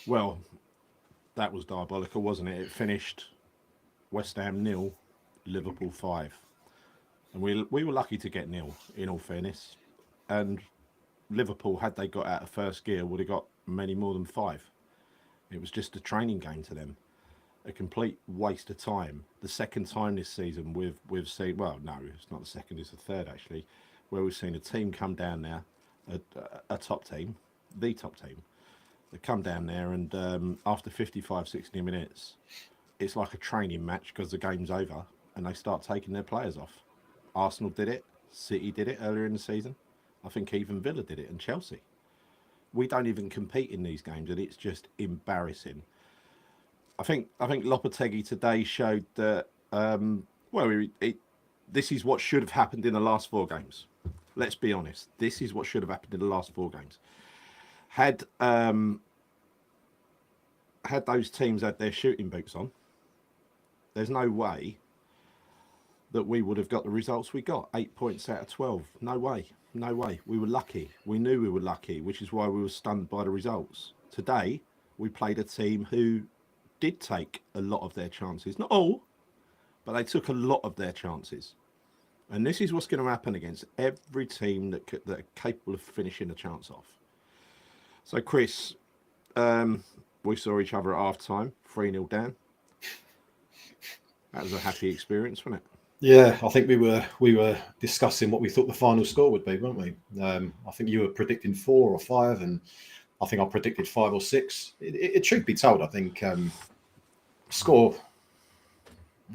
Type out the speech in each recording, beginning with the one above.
Well, that was diabolical, wasn't it? It finished West Ham nil, Liverpool 5. And we were lucky to get nil, in all fairness. And Liverpool, had they got out of first gear, would have got many more than 5. It was just a training game to them. A complete waste of time. The second time this season we've seen, well, no, it's not the second, it's the third actually, where we've seen a team come down there, a top team, the top team, they come down there and after 55, 60 minutes, it's like a training match because the game's over and they start taking their players off. Arsenal did it, City did it earlier in the season. I think even Villa did it and Chelsea. We don't even compete in these games and it's just embarrassing. I think Lopetegui today showed that this is what should have happened in the last 4 games. Let's be honest. This is what should have happened in the last 4 games. Had those teams had their shooting boots on, there's no way that we would have got the results we got. 8 points out of 12. No way. No way. We were lucky. We knew we were lucky, which is why we were stunned by the results. Today, we played a team who did take a lot of their chances. Not all, but they took a lot of their chances. And this is what's going to happen against every team that are capable of finishing a chance off. So, Chris, we saw each other at half-time, 3-0 down. That was a happy experience, wasn't it? Yeah, I think we were discussing what we thought the final score would be, weren't we? I think you were predicting 4 or 5, and I think I predicted 5 or 6. It truth be told, I think score,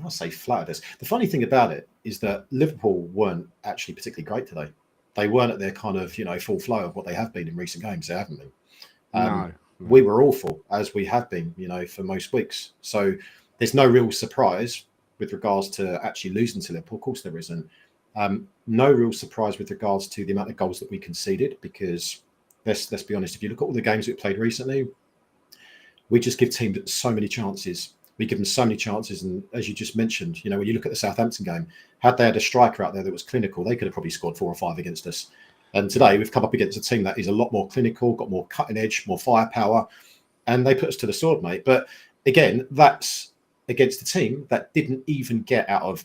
I'll say flattered us. The funny thing about it is that Liverpool weren't actually particularly great today. They weren't at their kind of full flow of what they have been in recent games. They haven't been. No. We were awful, as we have been, for most weeks. So there's no real surprise with regards to actually losing to Liverpool. Of course there isn't. No real surprise with regards to the amount of goals that we conceded, because let's be honest, if you look at all the games we played recently, we just give teams so many chances. We give them so many chances, and as you just mentioned, when you look at the Southampton game, had they had a striker out there that was clinical, they could have probably scored 4 or 5 against us. And today we've come up against a team that is a lot more clinical, got more cutting edge, more firepower, and they put us to the sword, mate. But again, that's against a team that didn't even get out of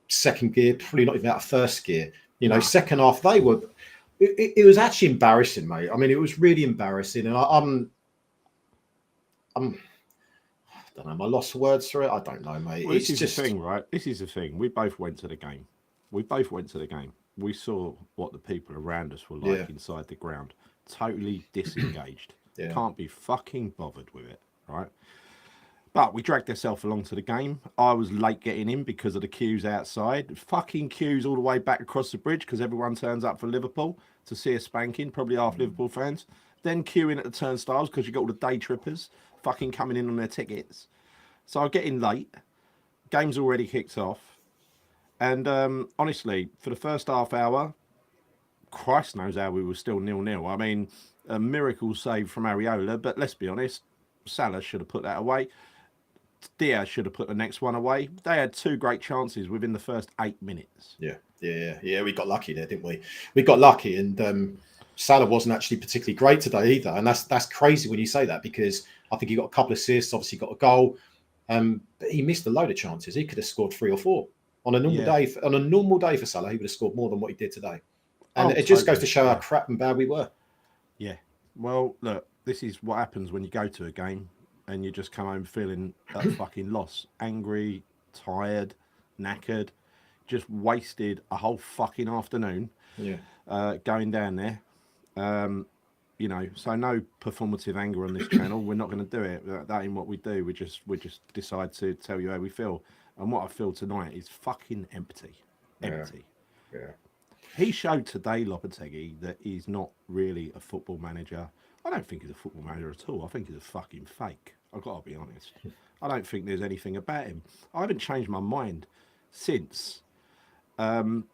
second gear, probably not even out of first gear. Second half, they were. It was actually embarrassing, mate. I mean, it was really embarrassing, and I'm I don't know. Am I lost for words for it? I don't know, mate. Well, this is just the thing, right? This is the thing. We both went to the game. We saw what the people around us were like inside the ground. Totally disengaged. Can't be fucking bothered with it, right? But we dragged ourselves along to the game. I was late getting in because of the queues outside. Fucking queues all the way back across the bridge because everyone turns up for Liverpool to see a spanking, probably half Liverpool fans. Then queuing at the turnstiles because you got all the day trippers fucking coming in on their tickets. So I get in late. Game's already kicked off. And honestly, for the first half hour, Christ knows how we were still 0-0. I mean, a miracle save from Areola, but let's be honest, Salah should have put that away. Diaz should have put the next one away. They had 2 great chances within the first 8 minutes. Yeah. We got lucky there, didn't we? We got lucky, and Salah wasn't actually particularly great today either. And that's crazy when you say that, because I think he got a couple of assists, obviously got a goal, but he missed a load of chances. He could have scored 3 or 4 on a normal day. On a normal day for Salah, he would have scored more than what he did today. And it just goes to show how crap and bad we were. Yeah. Well, look, this is what happens when you go to a game and you just come home feeling a fucking loss. Angry, tired, knackered, just wasted a whole fucking afternoon going down there. So no performative anger on this channel. We're not going to do it. That ain't what we do. We just decide to tell you how we feel. And what I feel tonight is fucking empty. Empty. Yeah. He showed today, Lopetegui, that he's not really a football manager. I don't think he's a football manager at all. I think he's a fucking fake. I've got to be honest. I don't think there's anything about him. I haven't changed my mind since the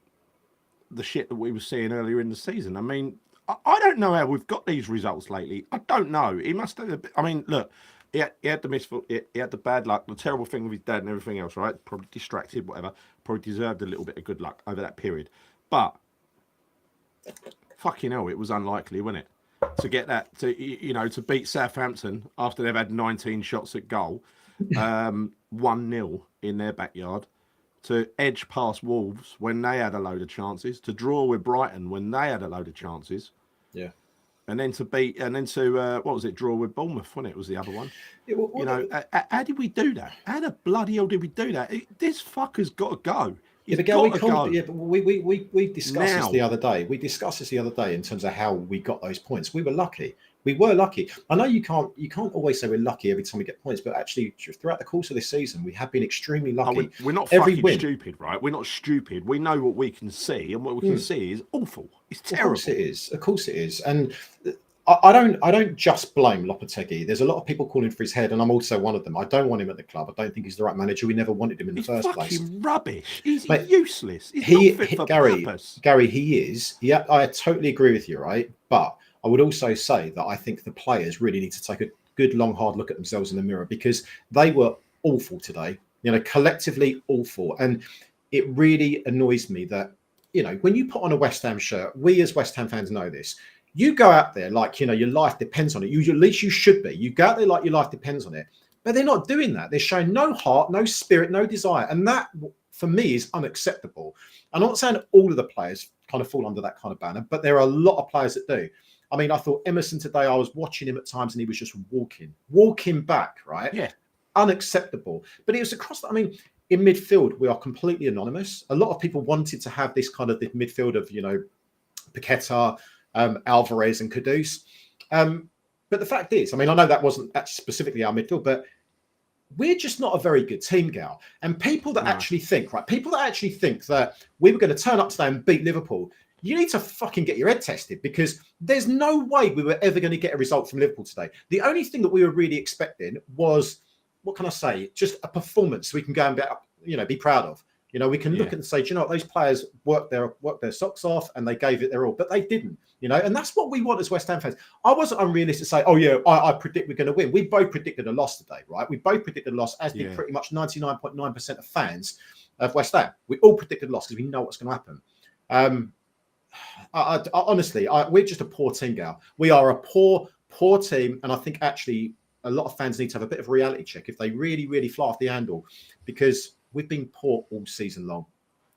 shit that we were seeing earlier in the season. I mean, I don't know how we've got these results lately. I don't know. He must have. I mean, look, he had the bad luck, the terrible thing with his dad and everything else, right? Probably distracted, whatever. Probably deserved a little bit of good luck over that period. But fucking hell, it was unlikely, wasn't it? to get that to beat Southampton after they've had 19 shots at goal, 1-0 in their backyard, to edge past Wolves when they had a load of chances, to draw with Brighton when they had a load of chances. Yeah. And then to what was it? Draw with Bournemouth, wasn't it? Was the other one? Yeah, how did we do that? How the bloody hell did we do that? This fucker's got to go. But we discussed this the other day. We discussed this the other day in terms of how we got those points. We were lucky. We were lucky. I know you can't always say we're lucky every time we get points, but actually throughout the course of this season, we have been extremely lucky. We're not fucking stupid, right? We're not stupid. We know what we can see, and what we can see is awful. It's terrible. Of course it is. And I don't just blame Lopetegui. There's a lot of people calling for his head, and I'm also one of them. I don't want him at the club. I don't think he's the right manager. We never wanted him in the first place. He's fucking rubbish. He's useless. He's not fit for purpose. Gary, he is. Yeah, I totally agree with you, right? But I would also say that I think the players really need to take a good, long, hard look at themselves in the mirror, because they were awful today. Collectively awful. And it really annoys me that, when you put on a West Ham shirt, we as West Ham fans know this. You go out there like, your life depends on it. At least you should be. You go out there like your life depends on it. But they're not doing that. They're showing no heart, no spirit, no desire. And that, for me, is unacceptable. I'm not saying all of the players kind of fall under that kind of banner, but there are a lot of players that do. I mean, I thought Emerson today, I was watching him at times and he was just walking back, right? Yeah. Unacceptable. But it was across, in midfield, we are completely anonymous. A lot of people wanted to have this kind of the midfield of, Paqueta, Alvarez and Kudus. But the fact is, I know that wasn't specifically our midfield, but we're just not a very good team, Gal. And people that actually think that we were going to turn up today and beat Liverpool, you need to fucking get your head tested, because there's no way we were ever going to get a result from Liverpool today. The only thing that we were really expecting was, what can I say, just a performance we can go and be proud of. We can look and say, do you know what, those players worked their socks off and they gave it their all, but they didn't, and that's what we want as West Ham fans. I wasn't unrealistic to say, I predict we're going to win. We both predicted a loss today, right? We both predicted a loss, as did pretty much 99.9% of fans of West Ham. We all predicted a loss because we know what's going to happen. Honestly, we're just a poor team, Gal. We are a poor team, and I think actually a lot of fans need to have a bit of a reality check if they really, really fly off the handle, because we've been poor all season long.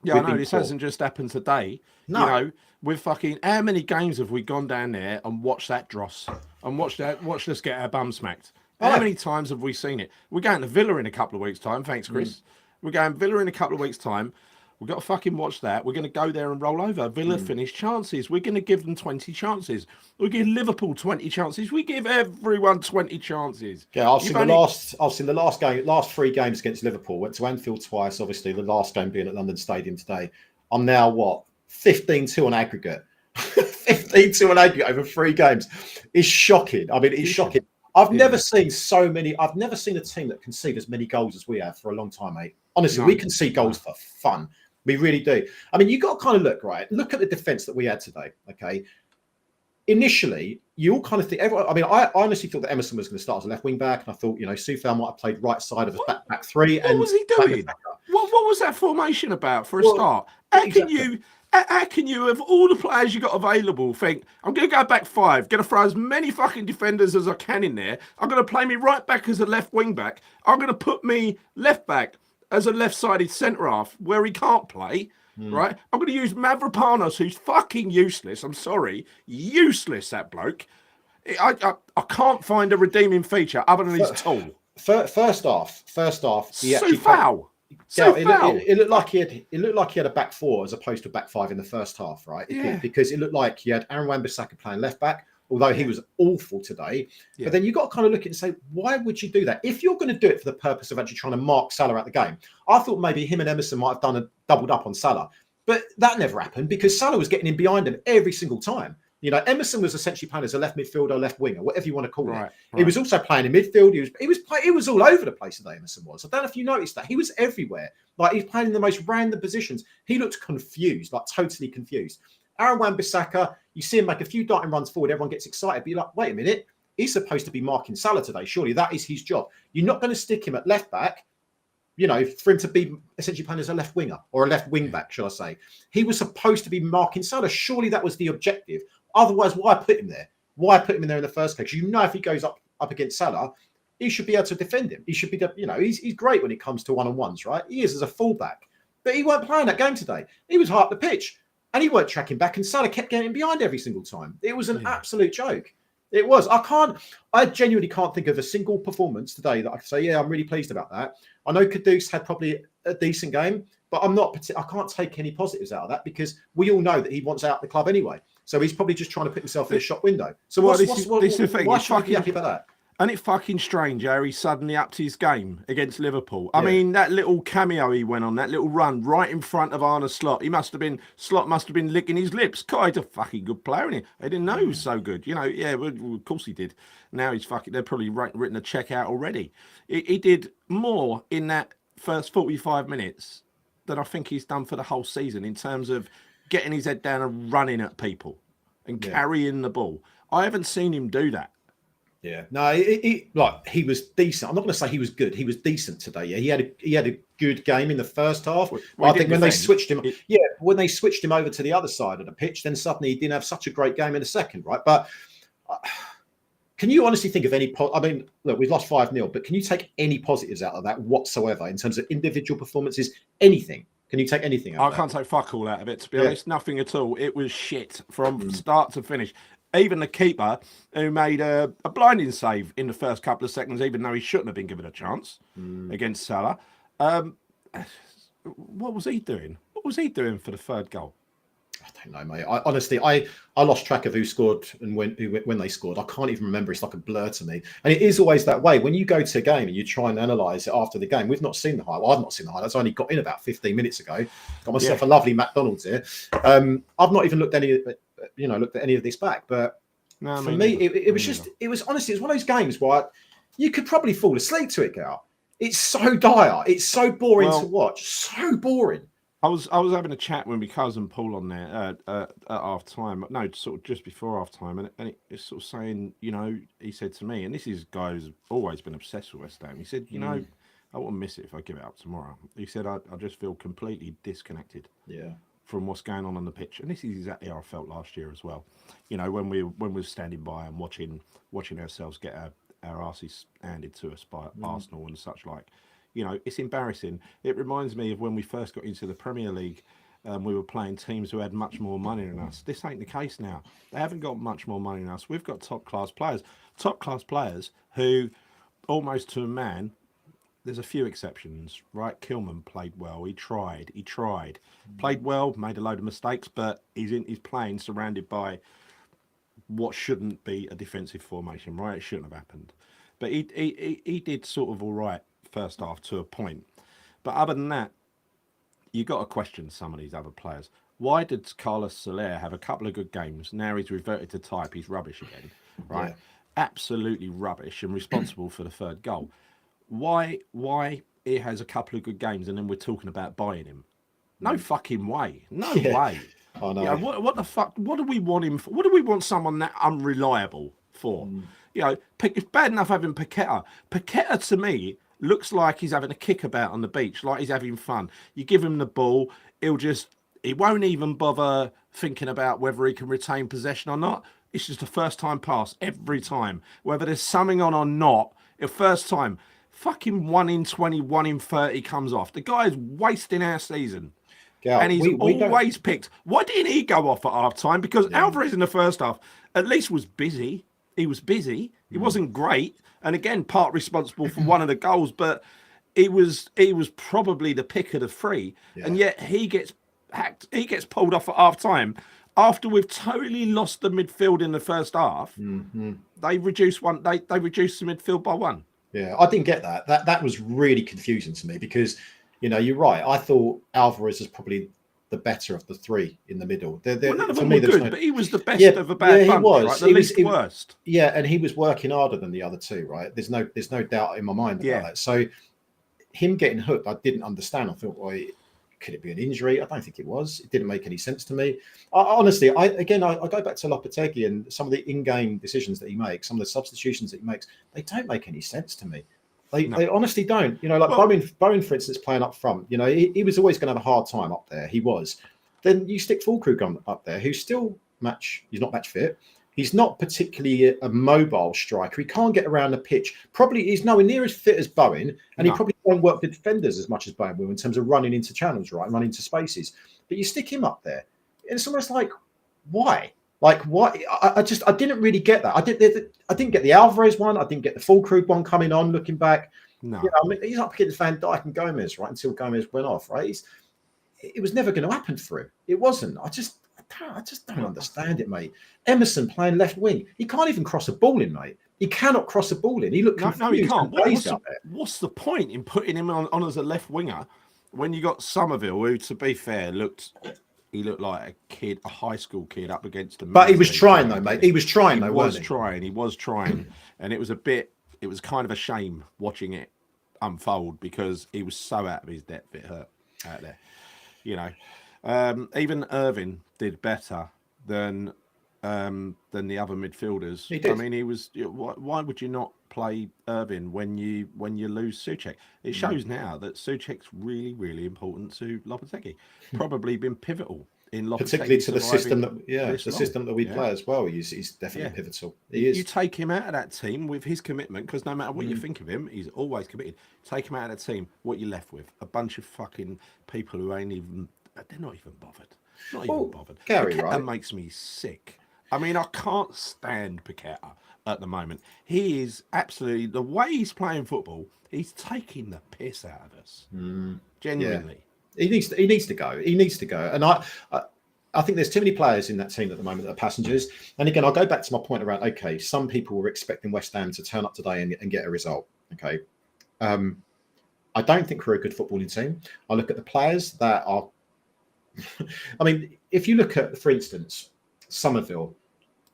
Yeah, I know this hasn't just happened today. No. We're fucking. How many games have we gone down there and watched that dross and watched us get our bum smacked? How many times have we seen it? We're going to Villa in a couple of weeks' time. Thanks, Chris. We're going Villa in a couple of weeks' time. We've got to fucking watch that. We're going to go there and roll over. Villa finish chances. We're going to give them 20 chances. We give Liverpool 20 chances. We give everyone 20 chances. Yeah, I've seen the last 3 games against Liverpool. Went to Anfield twice, obviously, the last game being at London Stadium today. I'm now 15-2 on aggregate. 15-2 on aggregate over 3 games. It's shocking. It's shocking. I've never seen a team that concede as many goals as we have for a long time, mate. Honestly, we concede goals for fun. We really do. You got to kind of look at the defence that we had today, okay? Initially, you all kind of think, I honestly thought that Emerson was going to start as a left wing back, and I thought, Soufal might have played right side of a back 3. What was he doing? What was that formation about for a start? How can you, of all the players you got available, think, I'm going to go back 5, going to throw as many fucking defenders as I can in there. I'm going to play me right back as a left wing back. I'm going to put me left back as a left-sided centre-half where he can't play, right? I'm going to use Mavropanos, who's fucking useless. I'm sorry. Useless, that bloke. I can't find a redeeming feature other than his tall. First off, so foul. It looked like he had a back 4 as opposed to a back 5 in the first half, right? Because it looked like he had Aaron Wan-Bissaka playing left back, although he was awful today. Yeah. But then you got to kind of look at it and say, why would you do that? If you're going to do it for the purpose of actually trying to mark Salah out the game, I thought maybe him and Emerson might have doubled up on Salah. But that never happened because Salah was getting in behind him every single time. Emerson was essentially playing as a left midfielder, left winger, whatever you want to call it. Right. He was also playing in midfield. He was all over the place today, Emerson was. I don't know if you noticed that. He was everywhere. He was playing in the most random positions. He looked confused, totally confused. Aaron Wan-Bissaka, you see him make a few darting runs forward, everyone gets excited, but you're like, wait a minute, he's supposed to be marking Salah today. Surely that is his job. You're not going to stick him at left back, for him to be essentially playing as a left winger or a left wing back, shall I say. He was supposed to be marking Salah. Surely that was the objective. Otherwise, why put him there? Why put him in there in the first place? You know, if he goes up against Salah, he should be able to defend him. He should be, you know, he's great when it comes to one-on-ones, right? He is as a fullback. But he weren't playing that game today. He was high up the pitch and he weren't tracking back, and Salah kept getting behind every single time. It was an absolute joke. It was. I genuinely can't think of a single performance today that I could say, yeah, I'm really pleased about that. I know Kudus had probably a decent game, but I can't take any positives out of that because we all know that he wants out of the club anyway. So he's probably just trying to put himself in a shop window. So this is the thing. Why should I be happy about that? And it's fucking strange how he suddenly upped his game against Liverpool. I mean, that little cameo he went on, that little run right in front of Arne Slot. Slot must have been licking his lips. God, he's a fucking good player, isn't he? I didn't know he was so good. You know, well, of course he did. Now he's fucking, they're probably written a check out already. He did more in that first 45 minutes than I think he's done for the whole season in terms of getting his head down and running at people and carrying the ball. I haven't seen him do that. Yeah, no, he was decent. I'm not going to say he was good. He was decent today. Yeah, he had a good game in the first half. Well, I think when they switched him, when they switched him over to the other side of the pitch, then suddenly he didn't have such a great game in the second, right? But can you honestly think of any? I mean, look, we've lost 5-0, but can you take any positives out of that whatsoever in terms of individual performances? Anything? Can you take anything out of that? I can't take fuck all out of it, to be honest. Nothing at all. It was shit from start to finish. Even the keeper, who made a blinding save in the first couple of seconds, even though he shouldn't have been given a chance against Salah. What was he doing? What was he doing for the third goal? I don't know, mate. I lost track of who scored and when they scored. I can't even remember. It's like a blur to me. And it is always that way. When you go to a game and you try and analyse it after the game, we've not seen the highlights. Well, I've not seen the highlights. I only got in about 15 minutes ago. Got myself a lovely McDonald's here. I've not even looked at any of this back. But for me, it was honestly, it was one of those games where you could probably fall asleep to it, Gal. It's so dire. It's so boring to watch. So boring. I was having a chat with my cousin Paul on there at half time. No, sort of just before half time, and it's sort of saying, you know, he said to me, and this is a guy who's always been obsessed with West Ham. He said, you know, I wouldn't miss it if I give it up tomorrow. He said, I just feel completely disconnected. Yeah. From what's going on the pitch, and this is exactly how I felt last year as well. You know, when we were standing by and watching ourselves get our asses handed to us by Arsenal and such like. You know, it's embarrassing. It reminds me of when we first got into the Premier League. We were playing teams who had much more money than us. This ain't the case now. They haven't got much more money than us. We've got top class players who, almost to a man. There's a few exceptions, right? Kilman played well. He tried. Played well, made a load of mistakes, but he's playing surrounded by what shouldn't be a defensive formation, right? It shouldn't have happened. But he did sort of all right first half to a point. But other than that, you got to question some of these other players. Why did Carlos Soler have a couple of good games? Now he's reverted to type. He's rubbish again, right? Yeah. Absolutely rubbish and responsible for the third goal. Why he has a couple of good games and then we're talking about buying him? No fucking way. No way. I know. You know, what the fuck? What do we want him for? What do we want someone that unreliable for? You know, it's bad enough having Paqueta. Paqueta to me looks like he's having a kick about on the beach, like he's having fun. You give him the ball, he won't even bother thinking about whether he can retain possession or not. It's just a first time pass every time. Whether there's something on or not, the first time, fucking 1 in 20, 1 in 30 comes off. The guy is wasting our season. Yeah, and he's always picked. Why didn't he go off at half time? Because Alvarez in the first half at least was busy. He was busy. He wasn't great. And again, part responsible for one of the goals, but he was probably the pick of the three. Yeah. And yet he gets hacked. He gets pulled off at half time. After we've totally lost the midfield in the first half, they reduced the midfield by 1. Yeah, I didn't get that. That was really confusing to me because, you know, you're right. I thought Alvarez was probably the better of the three in the middle. None of them were good, but he was the best of a bad bunch, was. Right? The least worst. Yeah, and he was working harder than the other two, right? There's no doubt in my mind about that. So him getting hooked, I didn't understand. I thought, well, could it be an injury? I don't think it was. It didn't make any sense to me. Honestly, I go back to Lopetegui and some of the in-game decisions that he makes, some of the substitutions that he makes, they don't make any sense to me. They honestly don't. You know, like Bowen, for instance, playing up front, you know, he was always going to have a hard time up there. He was. Then you stick Fulkrug up there, who's still he's not match fit. He's not particularly a mobile striker. He can't get around the pitch. Probably he's nowhere near as fit as Bowen, and he probably won't work with defenders as much as Bowen will in terms of running into channels, right, and running into spaces. But you stick him up there, and it's almost like, why? Like, why? I didn't really get that. I didn't get the Alvarez one. I didn't get the Fulkrug one coming on. Looking back, No, I mean, he's up against Van Dijk and Gomez, right, until Gomez went off, right. It was never going to happen for him. It wasn't. I just don't understand it, mate. Emerson playing left wing. He can't even cross a ball in, mate. He cannot cross a ball in. He looked confused. No, he can't. What's the point in putting him on as a left winger when you got Somerville, who, to be fair, looked like a high school kid up against him. But he was trying though, mate. He was trying. He was trying, and it was kind of a shame watching it unfold because he was so out of his depth. It hurt out there. Even Irving did better than the other midfielders. He did. I mean, he was. Why would you not play Irving when you lose Souček? It shows now that Souček's really, really important to Lopetegui. Probably been pivotal in Lopetegui, particularly to the system that we play as well. He's definitely pivotal. He is. You take him out of that team with his commitment, because no matter what you think of him, he's always committed. Take him out of the team, what you're left with? A bunch of fucking people who they're not even bothered. Not even bothered. Gary, Paqueta right? makes me sick. I mean, I can't stand Paqueta at the moment. He is absolutely, the way he's playing football, he's taking the piss out of us. Genuinely. Yeah. He needs to go. He needs to go. And I think there's too many players in that team at the moment that are passengers. And again, I'll go back to my point around, okay, some people were expecting West Ham to turn up today and get a result. Okay. I don't think we're a good footballing team. I look at the players that are, I mean, if you look at, for instance, Somerville,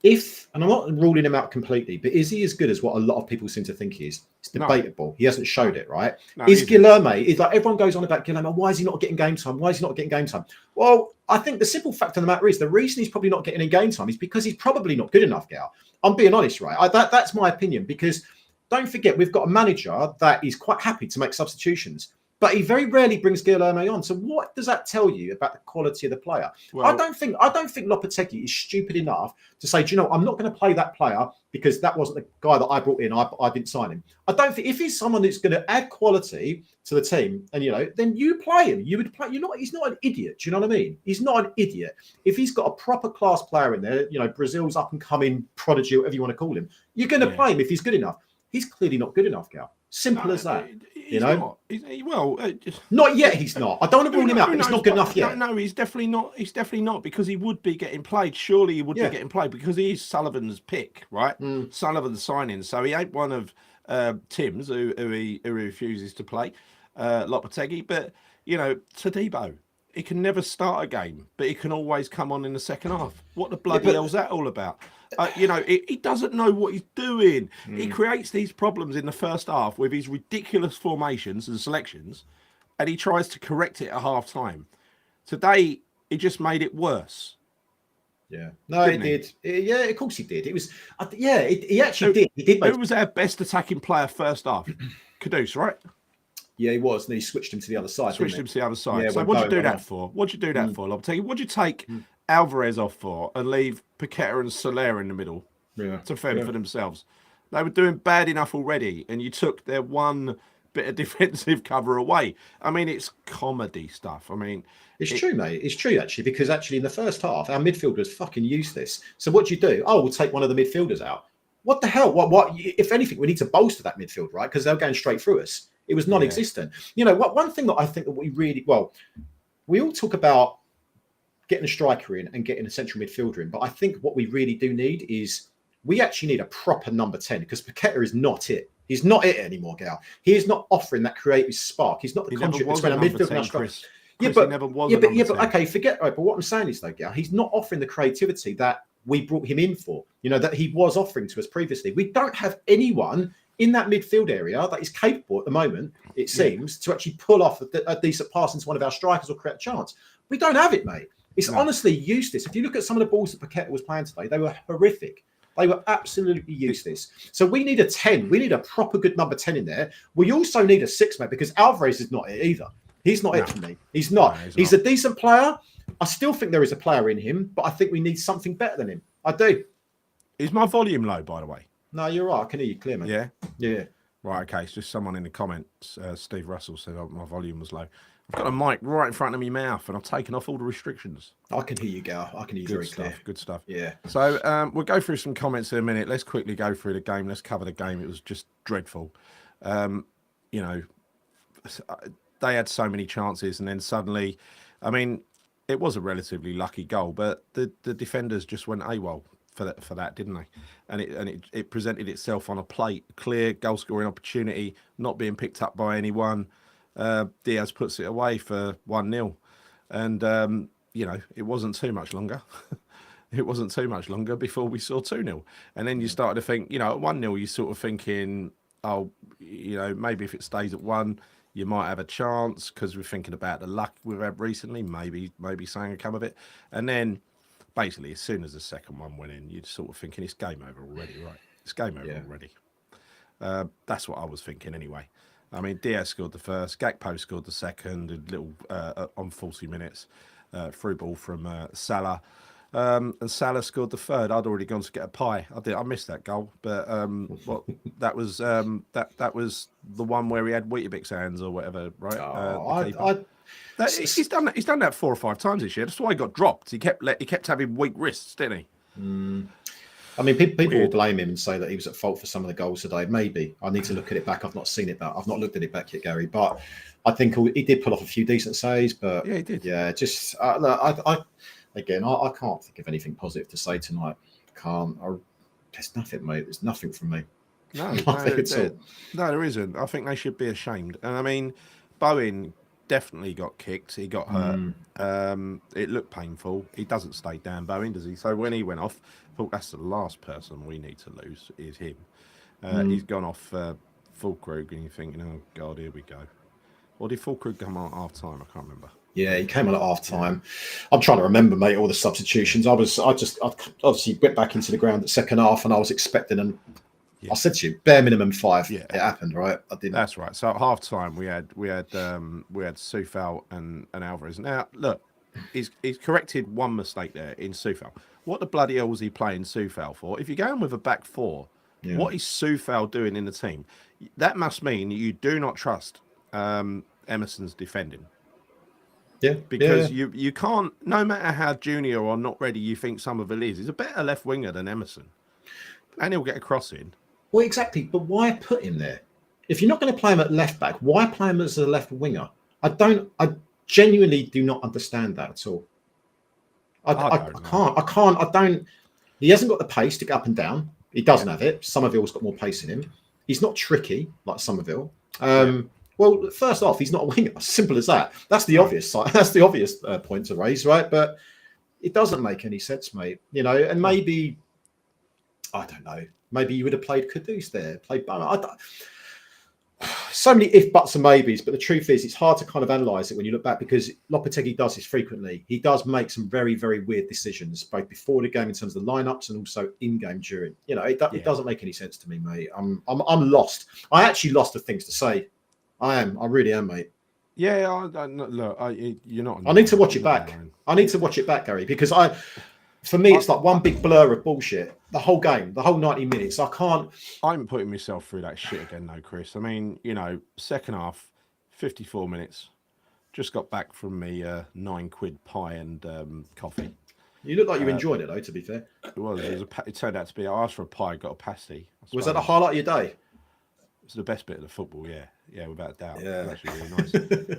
and I'm not ruling him out completely, but is he as good as what a lot of people seem to think he is? It's debatable. He hasn't showed it, right? Is Guilherme, is like everyone goes on about Guilherme, why is he not getting game time? Why is he not getting game time? Well, I think the simple fact of the matter is the reason he's probably not getting any game time is because he's probably not good enough, Gal. I'm being honest, right? That's my opinion, because don't forget, we've got a manager that is quite happy to make substitutions, but he very rarely brings Guilherme on. So what does that tell you about the quality of the player? Well, I don't think Lopetegui is stupid enough to say, do you know, I'm not going to play that player because that wasn't the guy that I brought in. I didn't sign him. I don't think if he's someone that's going to add quality to the team, and then you play him. You would play. He's not an idiot. Do you know what I mean? He's not an idiot. If he's got a proper class player in there, Brazil's up and coming prodigy, whatever you want to call him, you're going to play him if he's good enough. He's clearly not good enough, Gal. Simple as that. Not Not yet. He's not. I don't want to rule him out, but he's not good enough yet. No, he's definitely not. He's definitely not, because he would be getting played. Surely he would be getting played because he is Sullivan's pick, right? Sullivan's signing, so he ain't one of Tim's who he refuses to play. Lopetegui, but Todibo, he can never start a game, but he can always come on in the second half. What the bloody hell's that all about? He doesn't know what he's doing. He creates these problems in the first half with his ridiculous formations and selections, and he tries to correct it at half time. Today, he just made it worse. Yeah. No, it did. Yeah, of course he did. It was, he actually did. He did. Who was our best attacking player first half? Kudus, right? Yeah, he was. And then he switched him to the other side. Yeah, so what'd you do that for? What'd you do that for? What'd you take Alvarez off for and leave Paqueta and Soler in the middle to fend for themselves? They were doing bad enough already, and you took their one bit of defensive cover away. I mean, it's comedy stuff. I mean, it's true, mate. It's true, actually, because actually in the first half, our midfielders fucking useless. So what do you do? Oh, we'll take one of the midfielders out. What the hell? What? If anything, we need to bolster that midfield, right? Because they're going straight through us. It was non-existent. One thing that I think that we all talk about getting a striker in and getting a central midfielder in, but I think what we really do need is we actually need a proper number 10, because Paqueta is not it. He's not it anymore, Gal. He is not offering that creative spark. He's not the conduit between a midfield and a striker. Okay, forget. Right, but what I'm saying is, though, Gal, he's not offering the creativity that we brought him in for. That he was offering to us previously. We don't have anyone in that midfield area that is capable at the moment, it seems, to actually pull off a decent pass into one of our strikers or create a chance. We don't have it, mate. It's honestly useless. If you look at some of the balls that Paqueta was playing today, they were horrific. They were absolutely useless. So we need a 10. We need a proper good number 10 in there. We also need a 6, mate, because Alvarez is not it either. He's not it for me. He's not. He's a decent player. I still think there is a player in him, but I think we need something better than him. I do. Is my volume low, by the way? No, you're right. I can hear you clear, mate. Yeah. Yeah. Right. Okay. It's just someone in the comments. Steve Russell said my volume was low. I've got a mic right in front of my mouth, and I've taken off all the restrictions. I can hear you, Gal. I can hear you very clear. Good stuff. Yeah. So we'll go through some comments in a minute. Let's quickly go through the game. Let's cover the game. It was just dreadful. You know, they had so many chances, and then suddenly, I mean, it was a relatively lucky goal, but the defenders just went AWOL for that, didn't they? And it presented itself on a plate, clear goal scoring opportunity, not being picked up by anyone. Diaz puts it away for 1-0, and you know, it wasn't too much longer. It wasn't too much longer before we saw 2-0, and then you started to think, you know, at 1-0, you're sort of thinking, oh, you know, maybe if it stays at 1, you might have a chance, because we're thinking about the luck we've had recently. Maybe something will come of it, and then basically as soon as the second one went in, you're sort of thinking it's game over already, right? It's game over already. That's what I was thinking anyway. I mean, Diaz scored the first, Gakpo scored the second, a little on 40 minutes, through ball from Salah. And Salah scored the third. I'd already gone to get a pie. I missed that goal, but that was that was the one where he had Weetabix hands or whatever, right? He's done that. He's done that 4 or 5 times this year. That's why he got dropped. He kept having weak wrists, didn't he? I mean, people will blame him and say that he was at fault for some of the goals today. Maybe I need to look at it back. I've not seen it back. I've not looked at it back yet, Gary. But I think he did pull off a few decent saves. But yeah, he did. Yeah, just Again, I can't think of anything positive to say tonight. There's nothing, mate. There's nothing from me. No, there isn't. I think they should be ashamed. And I mean, Bowen definitely got kicked. He got hurt. It looked painful. He doesn't stay down, Bowen, does he? So when he went off, I thought that's the last person we need to lose is him. He's gone off Fulkrug, and you're thinking, oh God, here we go. Or did Fulkrug come on at half time? I can't remember. Yeah, he came on at half time. I'm trying to remember, mate, all the substitutions. I obviously went back into the ground at second half, and I was expecting them. Yeah. I said to you, bare minimum 5. Yeah. It happened, right? I didn't. That's right. So at half time, we had Soufal and Alvarez. Now look, he's corrected one mistake there in Soufal. What the bloody hell was he playing Soufal for? If you're going with a back 4, what is Soufal doing in the team? That must mean you do not trust Emerson's defending. Yeah, because you can't, no matter how junior or not ready you think Somerville is, he's a better left winger than Emerson, and he'll get a cross in. Well, exactly, but why put him there? If you're not going to play him at left back, why play him as a left winger? I genuinely do not understand that at all. I can't. He hasn't got the pace to get up and down. He doesn't have it. Somerville's got more pace in him. He's not tricky like Somerville. Well, first off, he's not a winger. Simple as that. That's the obvious side. That's the obvious point to raise, right? But it doesn't make any sense, mate. You know, and maybe I don't know. Maybe you would have played Kudus there, played Bowen. So many if, buts, and maybes. But the truth is, it's hard to kind of analyse it when you look back, because Lopetegui does this frequently. He does make some very, very weird decisions, both before the game in terms of the lineups and also in game during. You know, it doesn't make any sense to me, mate. I'm lost. I actually lost the things to say. I really am, mate. Yeah, look, you're not. I need to watch it back. I need to watch it back, Gary, because for me, it's like one big blur of bullshit. The whole game, the whole 90 minutes. I can't. I'm putting myself through that shit again, though, Chris. I mean, you know, second half, 54 minutes. Just got back from me £9 pie and coffee. You look like you enjoyed it, though. To be fair, it turned out to be. I asked for a pie, got a pasty. Was that the highlight of your day? It's the best bit of the football, yeah, without a doubt. Yeah, it's actually really nice.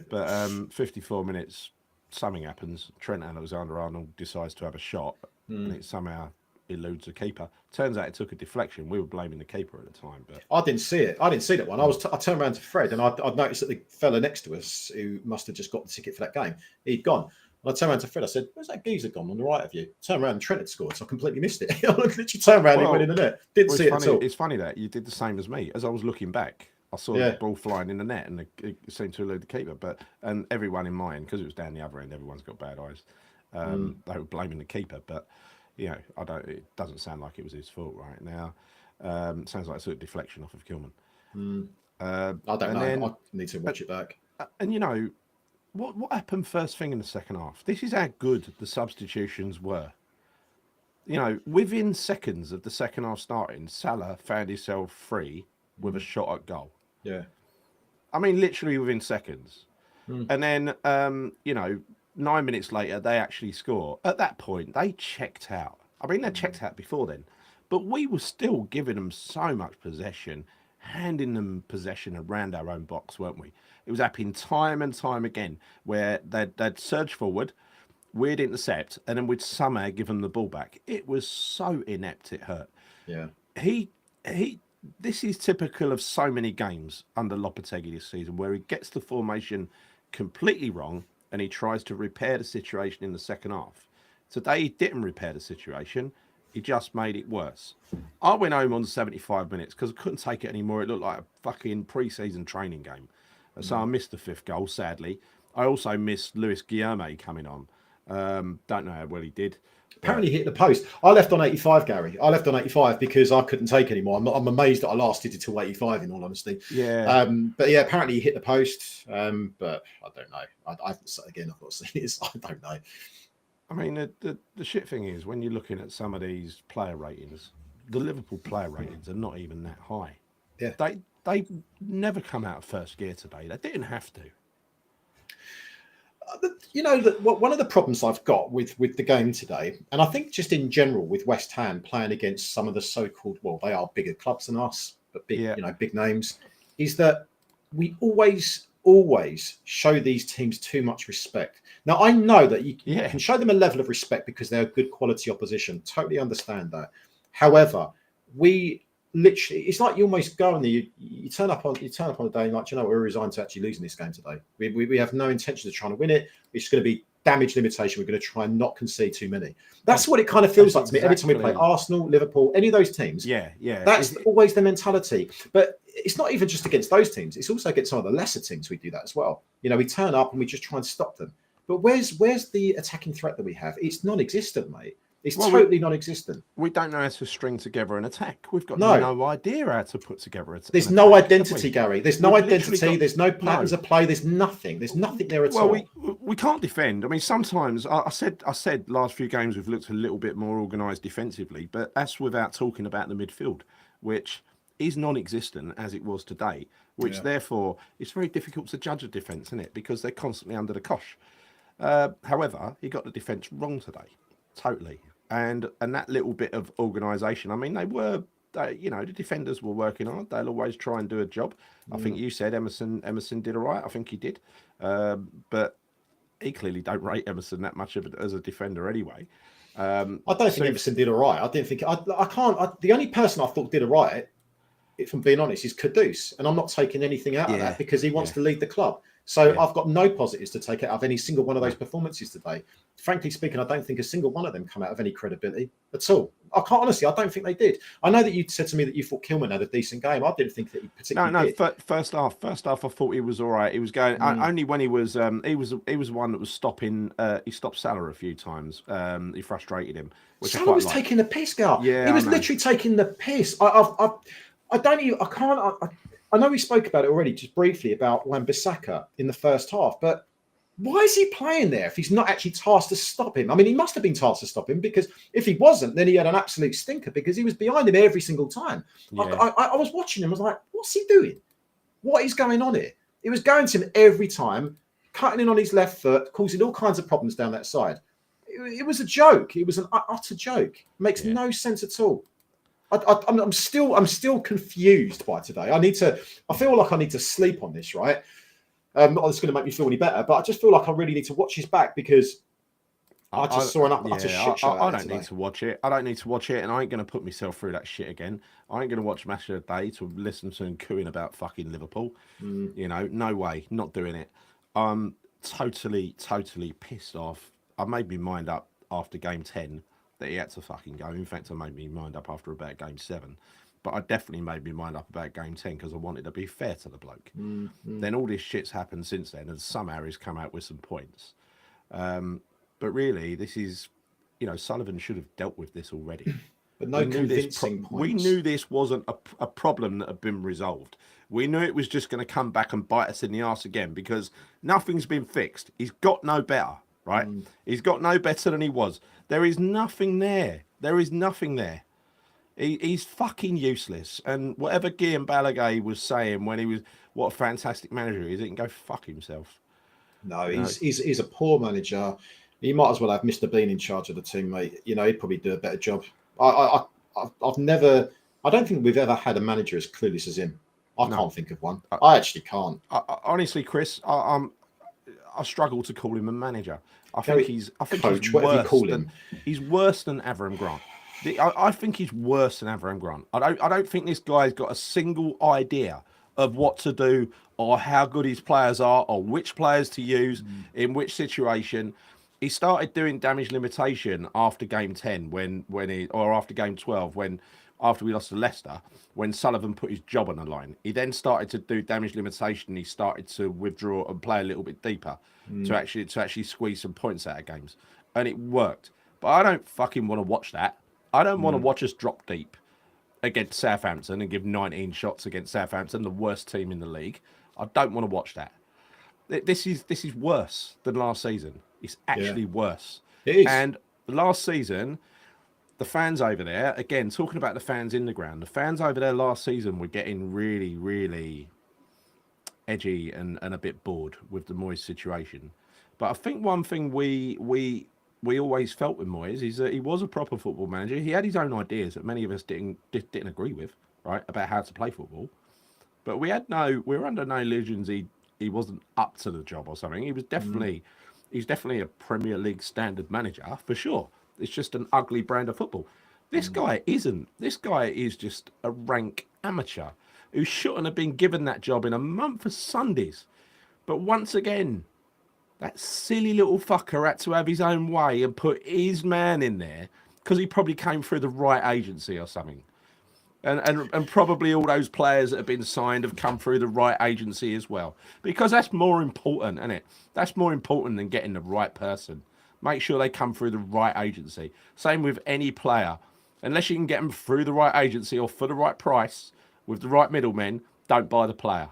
But 54 minutes, something happens. Trent Alexander-Arnold decides to have a shot, and it somehow eludes the keeper. Turns out it took a deflection. We were blaming the keeper at the time, but I didn't see it. I didn't see that one. I turned around to Fred, and I'd noticed that the fella next to us, who must have just got the ticket for that game, he'd gone. And I turned around to Fred. I said, "Where's that geezer gone on the right of you?" Turned around and Trent had scored, so I completely missed it. I literally turned around and went in the net. Didn't see it at all. It's funny that you did the same as me. As I was looking back, I saw the ball flying in the net, and it seemed to elude the keeper. And everyone in mine, because it was down the other end, everyone's got bad eyes. They were blaming the keeper, but you know, it doesn't sound like it was his fault right now. It sounds like it's a deflection off of Kilman. I don't know. I need to watch it back. And you know, what happened first thing in the second half? This is how good the substitutions were. within seconds of the second half starting, Salah found himself free with a shot at goal. Yeah. I mean, literally within seconds. And then, 9 minutes later, they actually score. At that point, they checked out. I mean, they checked out before then. But we were still giving them so much possession, handing them possession around our own box, weren't we? It was happening time and time again where they'd surge forward, we'd intercept, and then we'd somehow give them the ball back. It was so inept, it hurt. Yeah. This is typical of so many games under Lopetegui this season, where he gets the formation completely wrong and he tries to repair the situation in the second half. Today he didn't repair the situation, he just made it worse. I went home on 75 minutes because I couldn't take it anymore. It looked like a fucking pre-season training game. So I missed the 5th goal, sadly. I also missed Luis Guilherme coming on. Don't know how well he did. Apparently hit the post. I left on 85, Gary. I left on 85 because I couldn't take anymore. I'm amazed that I lasted until 85, in all honesty. Yeah. But yeah, apparently he hit the post. But I don't know. I've not seen it. I don't know. I mean, the shit thing is, when you're looking at some of these player ratings, the Liverpool player ratings are not even that high. Yeah. They never come out of first gear today. They didn't have to. One of the problems I've got with the game today, and I think just in general with West Ham playing against some of the so-called, well, they are bigger clubs than us, but big names, is that we always show these teams too much respect. Now, I know that you can show them a level of respect because they're good quality opposition. Totally understand that. However, we literally, it's like you almost go and you turn up on a day and like, we're resigned to actually losing this game today. We have no intention of trying to win it. It's just going to be damage limitation. We're going to try and not concede too many. That's what it kind of feels like to me every time we play Arsenal, Liverpool, any of those teams. Yeah. That's always the mentality. But it's not even just against those teams. It's also against some of the lesser teams we do that as well. We turn up and we just try and stop them. But where's the attacking threat that we have? It's non-existent, mate. It's totally non-existent. We don't know how to string together an attack. We've got no idea how to put together a There's no identity, Gary. There's no identity. There's no patterns of play. There's nothing. There's nothing there at all. Well, we can't defend. I mean, sometimes I said last few games we've looked a little bit more organised defensively, but that's without talking about the midfield, which is non-existent as it was today. Which therefore it's very difficult to judge a defence, isn't it? Because they're constantly under the cosh. However, he got the defence wrong today, totally. And that little bit of organisation, I mean, the defenders were working hard. They'll always try and do a job. I think you said Emerson did all right. I think he did. But he clearly don't rate Emerson that much as a defender anyway. I don't think Emerson did all right. I didn't think... the only person I thought did all right, if I'm being honest, is Kudus. And I'm not taking anything out of that because he wants to lead the club. So I've got no positives to take out of any single one of those performances today. Frankly speaking, I don't think a single one of them come out of any credibility at all. I don't think they did. I know that you said to me that you thought Kilman had a decent game. I didn't think that he particularly did. First half, I thought he was all right. He was going only when he was one that was stopping. He stopped Salah a few times. He frustrated him. Salah was taking the piss, Gar. Yeah, he was literally taking the piss. I know we spoke about it already, just briefly, about Wan-Bissaka in the first half, but why is he playing there if he's not actually tasked to stop him? I mean, he must have been tasked to stop him, because if he wasn't, then he had an absolute stinker, because he was behind him every single time. Yeah. I was watching him, I was like, what's he doing? What is going on here? It was going to him every time, cutting in on his left foot, causing all kinds of problems down that side. It was a joke. It was an utter joke. It makes no sense at all. I'm still confused by today. I feel like I need to sleep on this, right? Not that it's going to make me feel any better, but I just feel like I really need to watch his back, because I just saw an utter shit show. I don't need to watch it. I don't need to watch it, and I ain't going to put myself through that shit again. I ain't going to watch Match of the Day to listen to him cooing about fucking Liverpool. No way, not doing it. I'm totally pissed off. I made my mind up after game 10 that he had to fucking go. In fact, I made my mind up after about game 7. But I definitely made my mind up about game 10 because I wanted to be fair to the bloke. Then all this shit's happened since then, and somehow he's come out with some points. But really, this is, Sullivan should have dealt with this already. But no convincing points. We knew this wasn't a problem that had been resolved. We knew it was just going to come back and bite us in the arse again, because nothing's been fixed. He's got no better, right? He's got no better than he was. There is nothing there. There is nothing there. He's fucking useless. And whatever Guillaume Balaguer was saying when he was, what a fantastic manager he is, he can go fuck himself. No, he's a poor manager. He might as well have Mr. Bean in charge of the team, mate. You know, he'd probably do a better job. I've never, I don't think we've ever had a manager as clueless as him. I can't think of one. I actually can't. Honestly, Chris, I struggle to call him a manager. I think he's coach, whatever you call him. He's worse than Avram Grant. I think he's worse than Avram Grant. I don't think this guy's got a single idea of what to do or how good his players are or which players to use in which situation. He started doing damage limitation after game 10 or after game 12 after we lost to Leicester, when Sullivan put his job on the line. He then started to do damage limitation. He started to withdraw and play a little bit deeper to actually squeeze some points out of games. And it worked. But I don't fucking want to watch that. I don't want to watch us drop deep against Southampton and give 19 shots against Southampton, the worst team in the league. I don't want to watch that. This is worse than last season. It's actually worse. It is. And last season, the fans over there, again, talking about the fans in the ground, the fans over there last season were getting really, really edgy and a bit bored with the Moyes situation. But I think one thing we always felt with Moyes is that he was a proper football manager. He had his own ideas that many of us didn't agree with, right, about how to play football. But we were under no illusions he wasn't up to the job or something. He was definitely he's definitely a Premier League standard manager for sure. It's just an ugly brand of football. This guy isn't. This guy is just a rank amateur who shouldn't have been given that job in a month of Sundays. But once again, that silly little fucker had to have his own way and put his man in there because he probably came through the right agency or something. And probably all those players that have been signed have come through the right agency as well. Because that's more important, isn't it? That's more important than getting the right person. Make sure they come through the right agency. Same with any player. Unless you can get them through the right agency or for the right price with the right middlemen, don't buy the player.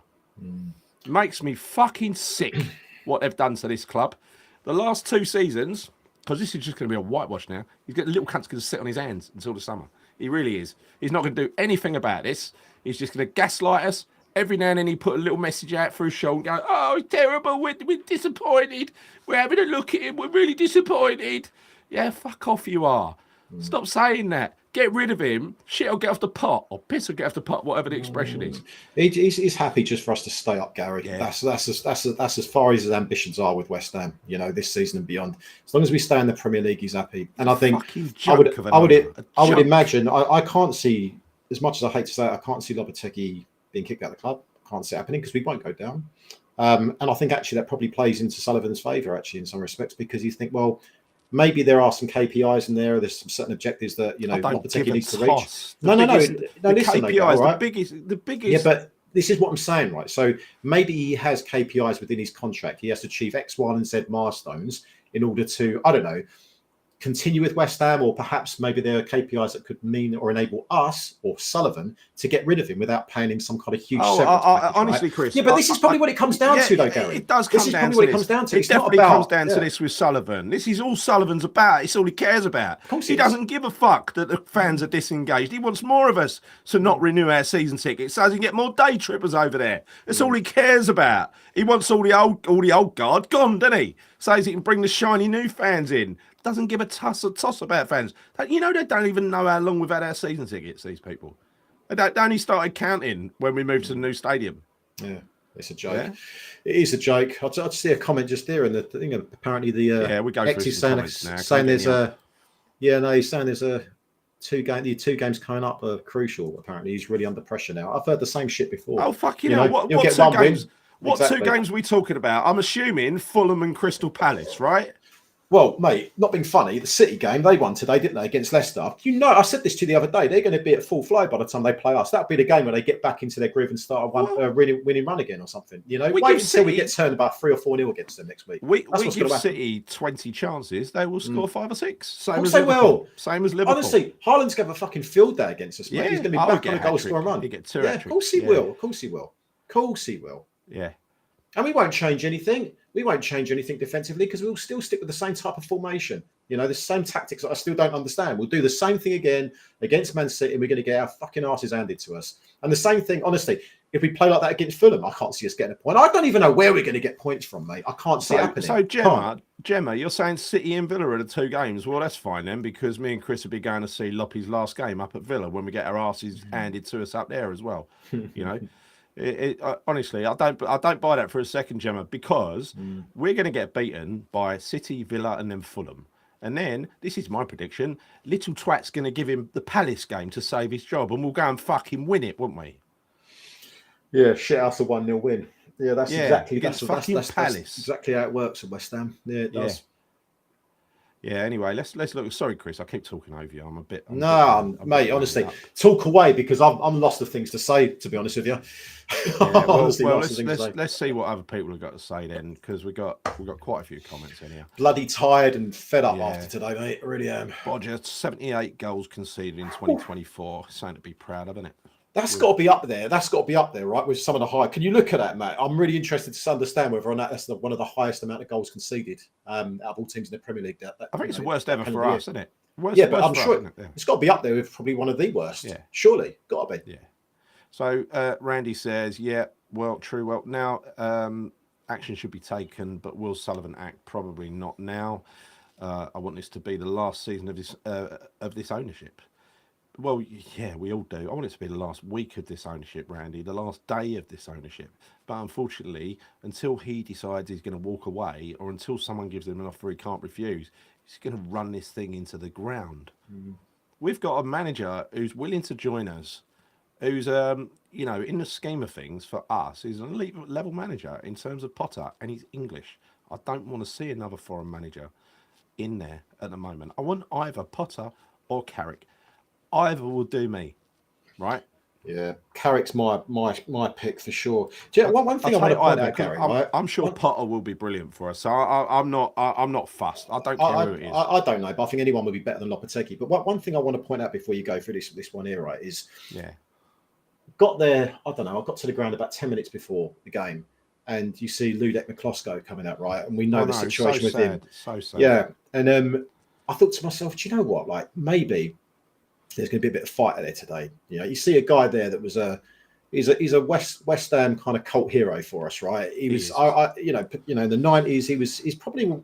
Makes me fucking sick what they've done to this club. The last 2 seasons, because this is just going to be a whitewash now, he's got little cunt's going to sit on his hands until the summer. He really is. He's not going to do anything about this. He's just going to gaslight us. Every now and then he put a little message out through his show and go, oh, it's terrible. We're disappointed. We're having a look at him. We're really disappointed. Yeah, fuck off you are. Stop saying that. Get rid of him. Shit will get off the pot, or piss will get off the pot, whatever the expression is. He's happy just for us to stay up, Gary. Yeah. That's as far as his ambitions are with West Ham. You know, this season and beyond. As long as we stay in the Premier League, he's happy. And I think I would imagine. I can't see, as much as I hate to say it, I can't see Lopetegui being kicked out of the club. I can't see it happening because we won't go down. And I think actually that probably plays into Sullivan's favour actually in some respects, because you think, well, maybe there are some KPIs in there. There's some certain objectives that, you know, Lopetegui needs to reach. No. Listen, KPIs, the biggest. Yeah, but this is what I'm saying, right? So maybe he has KPIs within his contract. He has to achieve X, Y, and Z milestones in order to, I don't know, continue with West Ham, or perhaps maybe there are KPIs that could mean or enable us or Sullivan to get rid of him without paying him some kind of huge severance package, honestly, right? Chris. Yeah, but this is probably what it comes down to, though, Gary. It does come this is down probably to what this. It comes down to. It definitely comes down to this with Sullivan. This is all Sullivan's about. It's all he cares about. He doesn't give a fuck that the fans are disengaged. He wants more of us to not renew our season tickets so he can get more day trippers over there. That's all he cares about. He wants all the old guard gone, doesn't he? Says he can bring the shiny new fans in. Doesn't give a toss about fans. You know, they don't even know how long we've had our season tickets, these people. They only started counting when we moved to the new stadium. Yeah, it's a joke. Yeah? It is a joke. I see a comment just there, and the thing apparently the we go X is saying there's he's saying there's the 2 games coming up are crucial. Apparently, he's really under pressure now. I've heard the same shit before. Oh fucking hell! What 2 games? What 2 games are we talking about? I'm assuming Fulham and Crystal Palace, right? Well, mate, not being funny, the City game, they won today, didn't they, against Leicester? You know, I said this to you the other day, they're going to be at full flow by the time they play us. That'll be the game where they get back into their groove and start a winning run again or something. You know, wait until we get turned about 3 or 4-0 against them next week. We give City 20 chances, they will score 5 or 6. Same as Liverpool. Same as Liverpool. Honestly, Haaland's going to have a fucking field day against us, mate. Yeah, he's going to be back on a goal scoring run. He get 2 of course he will. Of course he will. Of course he will. Yeah. And we won't change anything. We won't change anything defensively because we'll still stick with the same type of formation. You know, the same tactics that I still don't understand. We'll do the same thing again against Man City and we're going to get our fucking asses handed to us. And the same thing, honestly, if we play like that against Fulham, I can't see us getting a point. I don't even know where we're going to get points from, mate. I can't see it happening. So, Gemma, you're saying City and Villa are the 2 games. Well, that's fine then, because me and Chris will be going to see Loppy's last game up at Villa when we get our asses handed to us up there as well. You know, honestly, I don't buy that for a second, Gemma, because we're going to get beaten by City, Villa, and then Fulham. And then, this is my prediction, little twat's going to give him the Palace game to save his job, and we'll go and fucking win it, won't we? Yeah, shit house a 1-0 win. Yeah, that's exactly that's exactly how it works at West Ham. Yeah, it does. Yeah. Anyway, let's look. Sorry, Chris, I keep talking over you. I'm a bit. Mate. Honestly, talk away because I'm lost of things to say. To be honest with you. Yeah, well, let's see what other people have got to say then, because we've got quite a few comments in here. Bloody tired and fed up after today, mate. I really am. Bodger, 78 goals conceded in 2024. Something to be proud of, isn't it? That's got to be up there. That's got to be up there, right? With some of the high. Can you look at that, Matt? I'm really interested to understand whether or not that's one of the highest amount of goals conceded out of all teams in the Premier League. I think it's the worst ever for us, isn't it? But I'm sure it's got to be up there with probably one of the worst. Yeah, surely, got to be. Yeah. So Randy says, well, true. Well, now action should be taken, but will Sullivan act? Probably not now. I want this to be the last season of this ownership. Well, yeah, we all do. I want it to be the last week of this ownership, Randy, the last day of this ownership. But unfortunately, until he decides he's going to walk away, or until someone gives him an offer he can't refuse, he's going to run this thing into the ground. We've got a manager who's willing to join us, who's, you know, in the scheme of things for us, he's an elite level manager in terms of Potter, and he's English. I don't want to see another foreign manager in there at the moment. I want either Potter or Carrick. Either will do me, right? Yeah, Carrick's my pick for sure. One thing I want to point out, Carrick, right? I'm sure Potter will be brilliant for us. So I'm not fussed. I don't care who it is. I don't know, but I think anyone would be better than Lopetegui. But one thing I want to point out before you go through this one here, right, is got there. I don't know. I got to the ground about 10 minutes before the game, and you see Ludek McCloskey coming out, right? And we know the situation with him. So sad. Yeah, and I thought to myself, do you know what? Like maybe there's going to be a bit of fight there today. You know, you see a guy there that was he's a West Ham kind of cult hero for us, right? He was, you know, in the 90s, he's probably,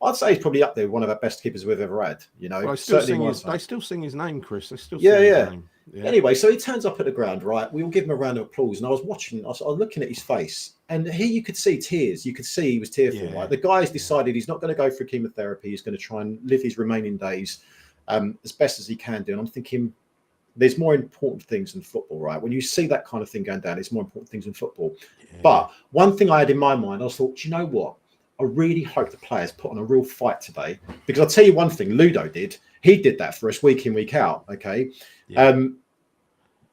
I'd say he's probably up there, one of our best keepers we've ever had. You know, well, they still sing his name, Chris. They still sing his name. Yeah. Anyway, so he turns up at the ground, right? We all give him a round of applause, and I was looking at his face, and here you could see tears. You could see he was tearful, right? The guy's decided he's not going to go for chemotherapy. He's going to try and live his remaining days as best as he can do. And I'm thinking, there's more important things than football, right? When you see that kind of thing going down, it's more important things than football. Yeah. But one thing I had in my mind, I thought, you know what? I really hope the players put on a real fight today, because I'll tell you one thing, Ludo did. He did that for us week in, week out. Okay. Yeah.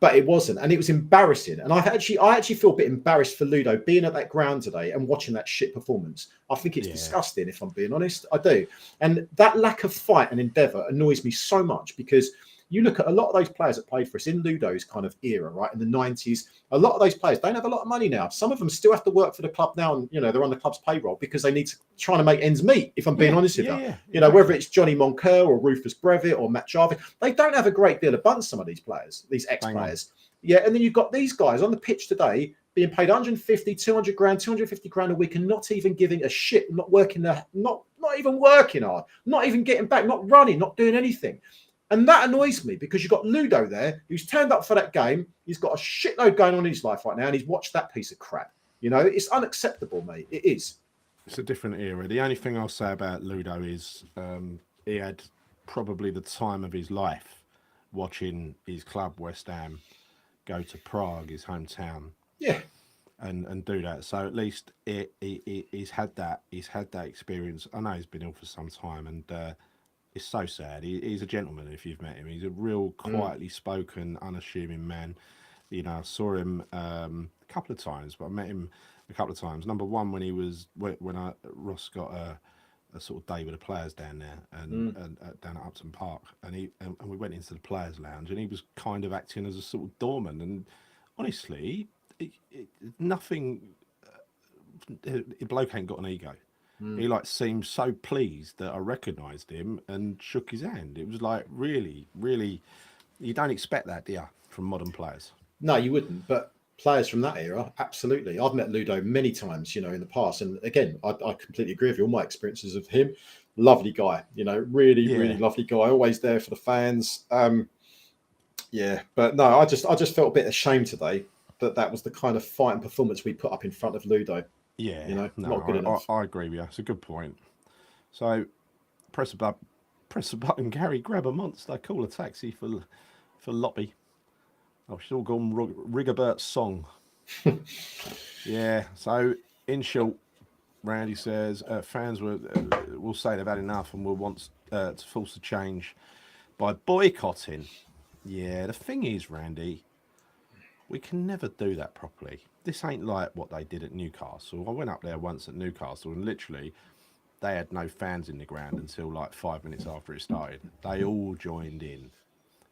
But it wasn't, and it was embarrassing. And I actually feel a bit embarrassed for Ludo being at that ground today and watching that shit performance. I think it's disgusting, if I'm being honest. I do. And that lack of fight and endeavour annoys me so much, because you look at a lot of those players that played for us in Ludo's kind of era, right, in the 90s, a lot of those players don't have a lot of money now. Some of them still have to work for the club now, and, you know, they're on the club's payroll because they need to try to make ends meet, if I'm being honest with you. You know, whether it's Johnny Moncur or Rufus Brevitt or Matt Jarvis, they don't have a great deal of bunch, some of these players, these ex-players. Yeah, and then you've got these guys on the pitch today being paid 150, 200 grand, 250 grand a week, and not even giving a shit, not working there, not even working hard, not even getting back, not running, not doing anything. And that annoys me, because you've got Ludo there who's turned up for that game. He's got a shitload going on in his life right now, and he's watched that piece of crap. You know, it's unacceptable, mate. It is. It's a different era. The only thing I'll say about Ludo is he had probably the time of his life watching his club, West Ham, go to Prague, his hometown. Yeah. And do that. So at least he's had that experience. I know he's been ill for some time, and it's so sad. He's a gentleman if you've met him. He's a real quietly spoken, unassuming man. You know, I saw him a couple of times, but I met him a couple of times. Number one, when Ross got a sort of day with the players down there and down at Upton Park, and we went into the players' lounge, and he was kind of acting as a sort of doorman. And honestly, nothing bloke ain't got an ego. He like seemed so pleased that I recognised him and shook his hand. It was like really, really, you don't expect that, do you, from modern players? No, you wouldn't. But players from that era, absolutely. I've met Ludo many times, in the past, and again, I completely agree with you. All my experiences of him, lovely guy. Really, really Yeah. lovely guy. Always there for the fans. Yeah, but no, I just felt a bit ashamed today that was the kind of fight and performance we put up in front of Ludo. Yeah, Not good no, enough. I agree with you. It's a good point. So press a button, Gary. Grab a monster. Call a taxi for Loppy. Oh, she's all gone Rigobert's song. Yeah. So in short, Randy says fans will say they've had enough and will want to force a change by boycotting. Yeah. The thing is, Randy, we can never do that properly. This ain't like what they did at Newcastle. I went up there once at Newcastle and literally they had no fans in the ground until like 5 minutes after it started. They all joined in.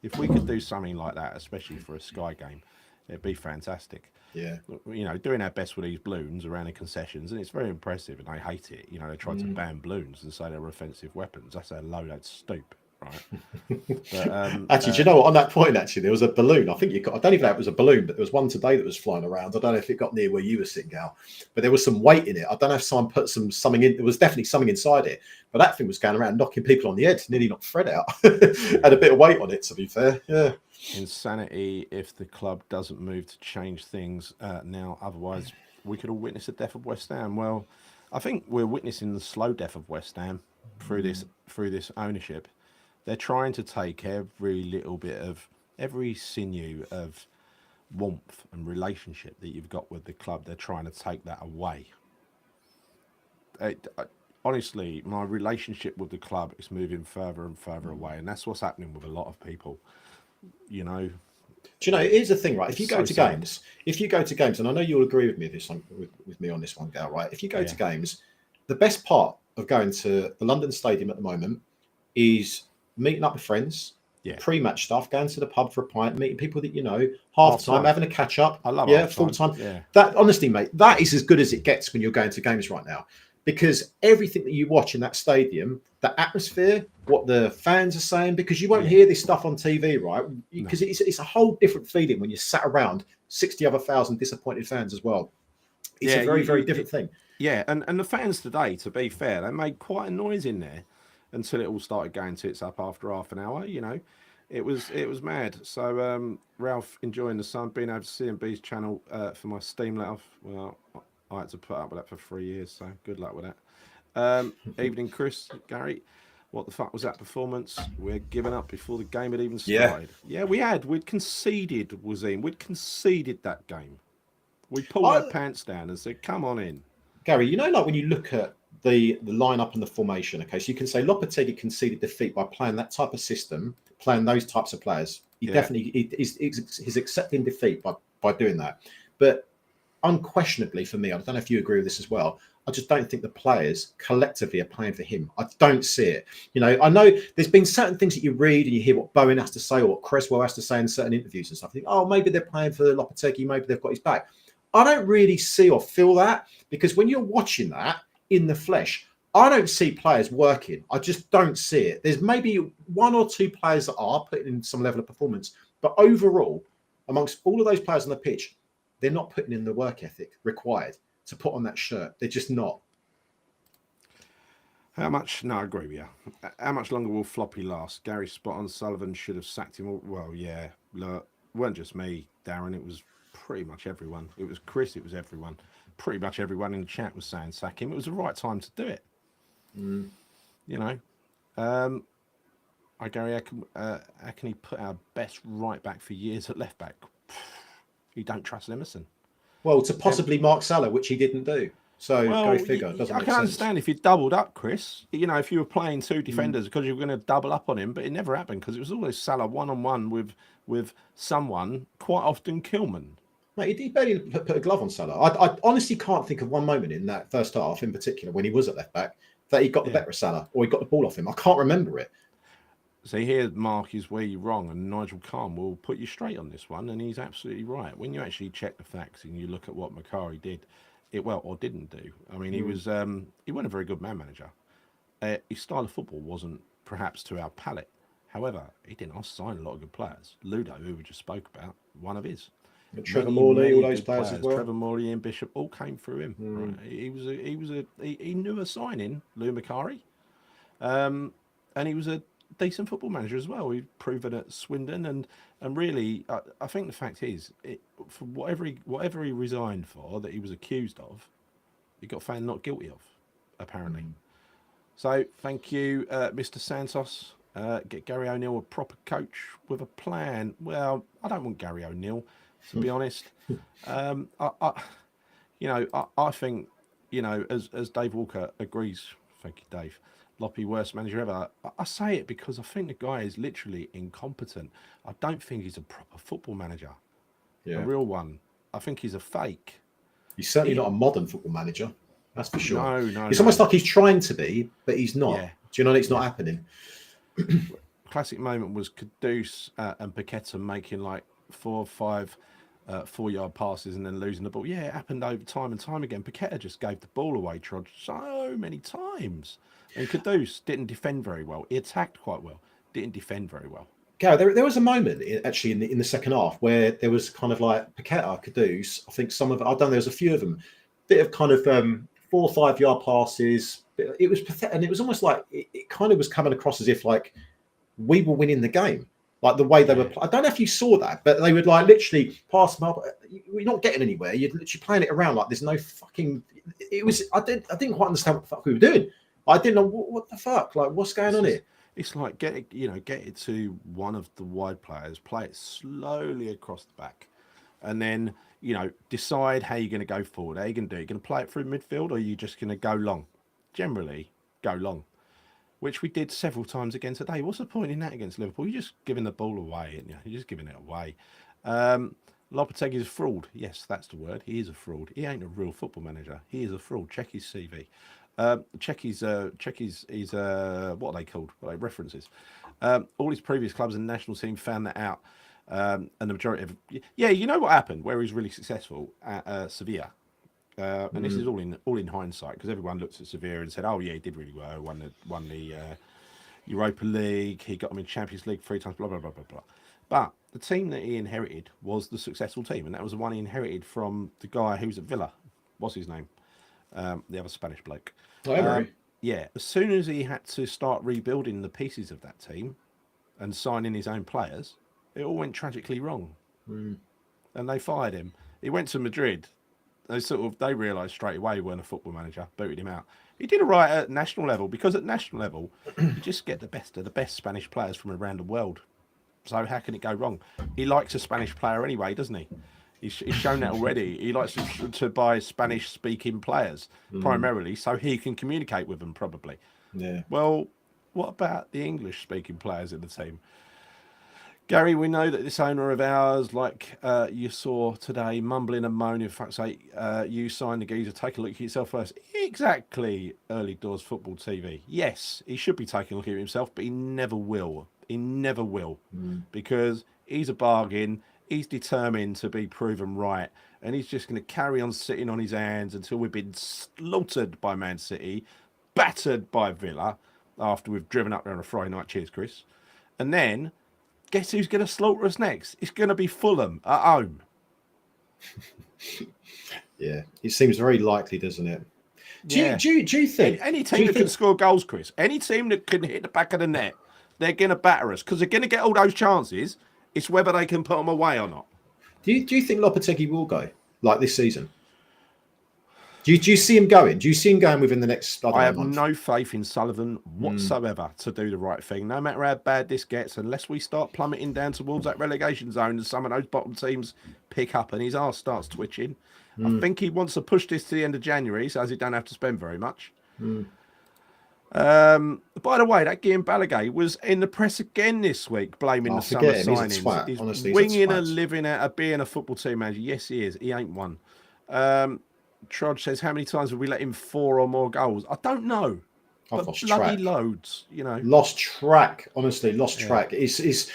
If we could do something like that, especially for a Sky game, it'd be fantastic. Yeah. Doing our best with these balloons around the concessions, and it's very impressive, and I hate it. They tried to ban balloons and say they were offensive weapons. That's a low, that's stupid, right? But Actually, do you know what? On that point, actually, there was a balloon. I think I don't even know if it was a balloon, but there was one today that was flying around. I don't know if it got near where you were sitting, Gal, but there was some weight in it. I don't know if someone put something in. There was definitely something inside it, but that thing was going around knocking people on the head, nearly knocked Fred out. Had a bit of weight on it, to be fair. Yeah. Insanity if the club doesn't move to change things now. Otherwise, we could all witness the death of West Ham. Well, I think we're witnessing the slow death of West Ham through this ownership. They're trying to take every sinew of warmth and relationship that you've got with the club. They're trying to take that away. Honestly, my relationship with the club is moving further and further away, and that's what's happening with a lot of people. Do you know, here's the thing, right? If you go to games, and I know you'll agree with me with me on this one, Gal, right? If you go to games, the best part of going to the London Stadium at the moment is meeting up with friends, pre-match stuff, going to the pub for a pint, meeting people that half time, having a catch up. I love full time. Yeah. That honestly, mate, that is as good as it gets when you're going to games right now. Because everything that you watch in that stadium, the atmosphere, what the fans are saying, because you won't hear this stuff on TV, right? Because it's a whole different feeling when you're sat around 60 other thousand disappointed fans as well. It's a very, very different thing. Yeah, and the fans today, to be fair, they made quite a noise in there until it all started going tits up after half an hour. It was mad. So Ralph enjoying the sun, being able to see CMB's channel for my Steam let off. Well, I had to put up with that for 3 years, so good luck with that. Evening, Chris, Gary. What the fuck was that performance? We're giving up before the game had even started. Yeah, we had. We'd conceded, Wazim. We'd conceded that game. We pulled our pants down and said, come on in. Gary, like when you look at the lineup and the formation, okay, so you can say Lopetegui conceded defeat by playing that type of system, playing those types of players. He's accepting defeat by doing that. But unquestionably for me, I don't know if you agree with this as well, I just don't think the players collectively are playing for him. I don't see it. I know there's been certain things that you read and you hear what Bowen has to say or what Cresswell has to say in certain interviews and stuff. You think, oh, maybe they're playing for Lopetegui, maybe they've got his back. I don't really see or feel that, because when you're watching that in the flesh, I don't see players working. I just don't see it. There's maybe one or two players that are putting in some level of performance, but overall, amongst all of those players on the pitch, they're not putting in the work ethic required to put on that shirt. They're just not. How much? No, I agree with you. How much longer will Floppy last? Gary spot on. Sullivan should have sacked him. Well, yeah. Look, it weren't just me, Darren. It was pretty much everyone. It was Chris. It was everyone. Pretty much everyone in the chat was saying sack him. It was the right time to do it. Gary, how can he put our best right back for years at left back? You don't trust Emerson. Well, to possibly Mark Salah, which he didn't do. So go figure. I can understand if you doubled up, Chris. If you were playing two defenders because you were going to double up on him, but it never happened because it was always Salah one-on-one with someone, quite often Kilman. Mate, he barely put a glove on Salah. I honestly can't think of one moment in that first half in particular when he was at left back that he got the better of Salah or he got the ball off him. I can't remember it. So here, Mark, is where you're wrong, and Nigel Khan will put you straight on this one, and he's absolutely right. When you actually check the facts and you look at what Makari did, it well or didn't do. I mean, he wasn't a very good man manager. His style of football wasn't perhaps to our palate. However, he didn't sign a lot of good players. Ludo, who we just spoke about, one of his. Trevor Morley, all those good players as well. Trevor Morley, Ian Bishop, all came through him. Right? He knew a signing, Lou Macari, and he was a decent football manager as well. He's proven at Swindon, and really, I think the fact is, for whatever he resigned for that he was accused of, he got found not guilty of, apparently. So thank you, Mr. Santos. Get Gary O'Neill a proper coach with a plan. Well, I don't want Gary O'Neill, to be honest. I think, as Dave Walker agrees, thank you, Dave, Loppy, worst manager ever. I say it because I think the guy is literally incompetent. I don't think he's a proper football manager, a real one. I think he's a fake. He's certainly not a modern football manager. That's for sure. No. It's almost like he's trying to be, but he's not. Yeah. Do you know it's not happening? Classic moment was Kudus and Paqueta making like 4 or 5 4-yard passes and then losing the ball. Yeah, it happened over time and time again. Paqueta just gave the ball away, Trod, so many times. And Kudus didn't defend very well. He attacked quite well, didn't defend very well. Gary, there was a moment actually in the second half where there was kind of like Paqueta, Kudus. I think some of I don't know. There was a few of them, bit of kind of 4 or 5 yard passes. It was pathetic, and it was almost like it kind of was coming across as if like we were winning the game, like the way they were. I don't know if you saw that, but they would like literally pass them up. You're not getting anywhere. You're literally playing it around like there's no fucking. It was. I didn't quite understand what the fuck we were doing. I didn't know what the fuck. Like what's going on here. It's like get it to one of the wide players, play it slowly across the back, and then decide how you're going to go forward. How are you going to do? You're going to play it through midfield, or are you just going to go long? Generally, go long, which we did several times again today. What's the point in that against Liverpool? You're just giving the ball away, and you're just giving it away. Lopetegui's a fraud. Yes, that's the word. He is a fraud. He ain't a real football manager. He is a fraud. Check his CV. Check his what are they called? What are they references? All his previous clubs and national team found that out, and the majority of you know what happened where he's really successful at Sevilla, and this is all in hindsight because everyone looked at Sevilla and said, oh yeah, he did really well, won the Europa League, he got them in Champions League 3 times, blah blah blah blah blah. But the team that he inherited was the successful team, and that was the one he inherited from the guy who's at Villa. What's his name? The other Spanish bloke. Yeah, as soon as he had to start rebuilding the pieces of that team and signing his own players, it all went tragically wrong. And they fired him. He went to Madrid. They realised straight away he weren't a football manager, booted him out. He did all right at national level because at national level, you just get the best of the best Spanish players from around the world. So how can it go wrong? He likes a Spanish player anyway, doesn't he? He's shown that already. He likes to buy Spanish-speaking players primarily, so he can communicate with them. Probably. Yeah. Well, what about the English-speaking players in the team? Gary, we know that this owner of ours, like you saw today, mumbling and moaning. For fuck's sake, you signed the geezer. Take a look at yourself first. Exactly. Early doors football TV. Yes, he should be taking a look at himself, but he never will. He never will, because he's a bargain. He's determined to be proven right, and he's just going to carry on sitting on his hands until we've been slaughtered by Man City, battered by Villa, after we've driven up there on a Friday night. Cheers, Chris. And then, guess who's going to slaughter us next? It's going to be Fulham at home. Yeah, it seems very likely, doesn't it? Do you think... Any team that can score goals, Chris, any team that can hit the back of the net, they're going to batter us, because they're going to get all those chances. It's whether they can put them away or not. Do you think Lopetegui will go like this season? Do you see him going? Do you see him going within the next? I have no faith in Sullivan whatsoever to do the right thing. No matter how bad this gets, unless we start plummeting down towards that relegation zone and some of those bottom teams pick up and his arse starts twitching. I think he wants to push this to the end of January so as he don't have to spend very much. By the way, that Guillaume Balaguer was in the press again this week, blaming the summer signings. He's honestly, winging a living out of being a football team manager. Yes, he is. He ain't one. Trod says, how many times have we let him 4 or more goals? I don't know. I've lost track. Bloody loads, Lost track. Honestly, lost track. It's.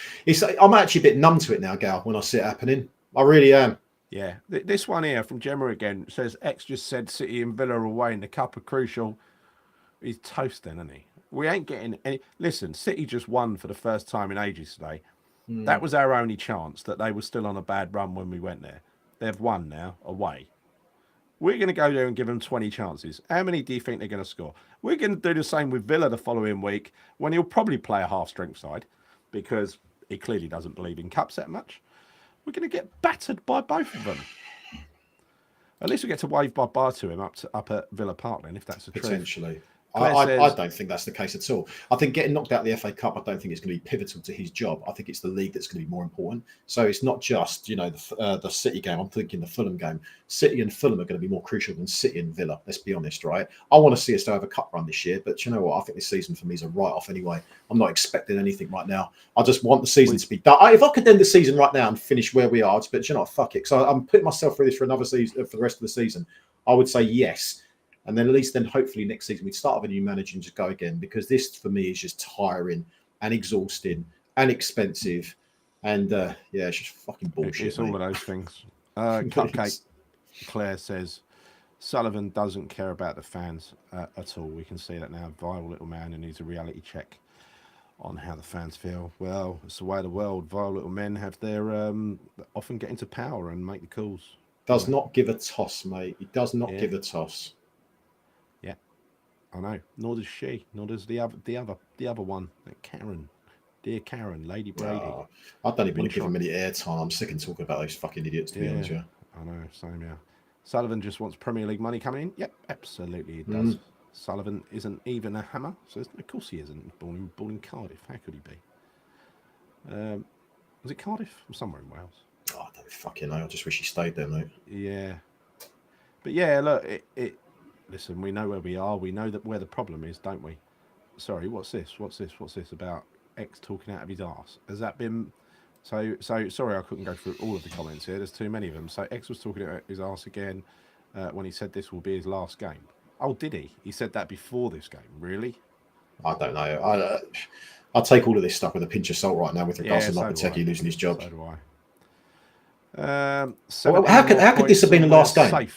I'm actually a bit numb to it now, Gal, when I see it happening. I really am. Yeah, this one here from Gemma again says X just said City and Villa away in the cup are crucial. He's toasting, isn't he? We ain't getting any. Listen, City just won for the first time in ages today. That was our only chance that they were still on a bad run when we went there. They've won now away. We're going to go there and give them 20 chances. How many do you think they're going to score? We're going to do the same with Villa the following week when he'll probably play a half-strength side because he clearly doesn't believe in cups that much. We're going to get battered by both of them. At least we get to wave bye-bye to him up at Villa Park then, if that's the truth. Potentially. Claire says, I don't think that's the case at all. I think getting knocked out of the FA Cup, I don't think it's going to be pivotal to his job. I think it's the league that's going to be more important. So it's not just, you know, the City game. I'm thinking the Fulham game. City and Fulham are going to be more crucial than City and Villa. Let's be honest, right? I want to see us to have a cup run this year, but you know what? I think this season for me is a write-off anyway. I'm not expecting anything right now. I just want the season to be done. If I could end the season right now and finish where we are, but you know, fuck it. So I'm putting myself through this for another season, for the rest of the season. I would say yes. And then at least then hopefully next season we'd start with a new manager and just go again, because this for me is just tiring and exhausting and expensive. And yeah, it's just fucking bullshit. It's all of those things. Cupcake Claire says, Sullivan doesn't care about the fans at all. We can see that now. Vile little man who needs a reality check on how the fans feel. Well, it's the way of the world. Vile little men have their often get into power and make the calls. Does not give a toss, mate. He does not give a toss. I know. Nor does she. Nor does the other one, Karen, dear Karen, Lady Brady. I don't even want to give him any airtime. I'm sick of talking about those fucking idiots. To be honest, yeah. I know. Same, yeah. Sullivan just wants Premier League money coming in. Yep, absolutely, it does. Sullivan isn't even a hammer, so of course he isn't. Born in Cardiff. How could he be? Was it Cardiff? Or somewhere in Wales. Oh, I don't fucking know. I just wish he stayed there, mate. Yeah, but yeah, look, it listen, we know where we are. We know that where the problem is, don't we? Sorry, what's this? What's this about X talking out of his arse? Has that been... So sorry I couldn't go through all of the comments here. There's too many of them. So X was talking out his arse again when he said this will be his last game. Oh, did he? He said that before this game. Really? I don't know. I'll take all of this stuff with a pinch of salt right now with regards to Lopetegui losing his job. So do I. How could this have been the last game?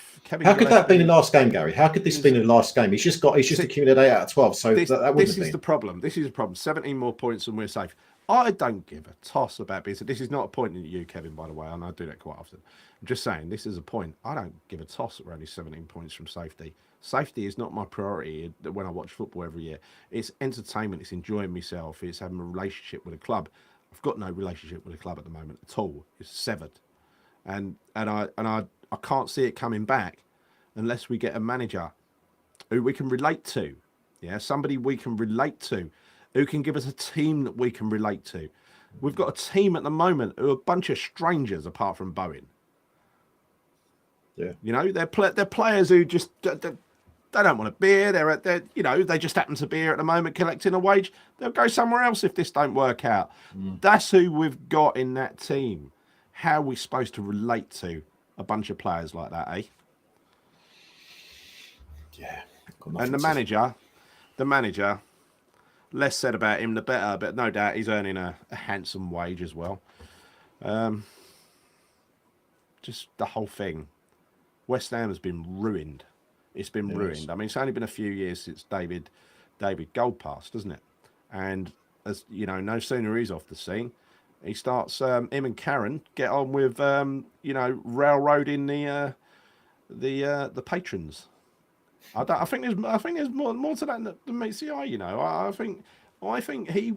How could that have been the last game, Gary? How could this have been the last game? He's just accumulated 8 out of 12. So that wouldn't this is the problem. This is the problem. 17 more points and we're safe. I don't give a toss about this. This is not a point at you, Kevin, by the way, and I do that quite often. I'm just saying, this is a point. I don't give a toss that we're only 17 points from safety. Safety is not my priority when I watch football every year. It's entertainment. It's enjoying myself. It's having a relationship with a club. I've got no relationship with a club at the moment at all. It's severed. And I can't see it coming back unless we get a manager who we can relate to. Yeah, somebody we can relate to, who can give us a team that we can relate to. We've got a team at the moment who are a bunch of strangers apart from Bowen. Yeah, you know, they're players who just they don't want a beer. They're you know, they just happen to be here at the moment collecting a wage. They'll go somewhere else if this don't work out. That's who we've got in that team. How are we supposed to relate to a bunch of players like that, eh? Yeah. And the manager, less said about him, the better, but no doubt he's earning a handsome wage as well. Just the whole thing. West Ham has been ruined. It's been ruined. I mean, it's only been a few years since David Gold passed, doesn't it? And as you know, no sooner he's off the scene, he starts him and Karen get on with you know, railroading the patrons. I think there's more to that than meets the eye. You know, I think he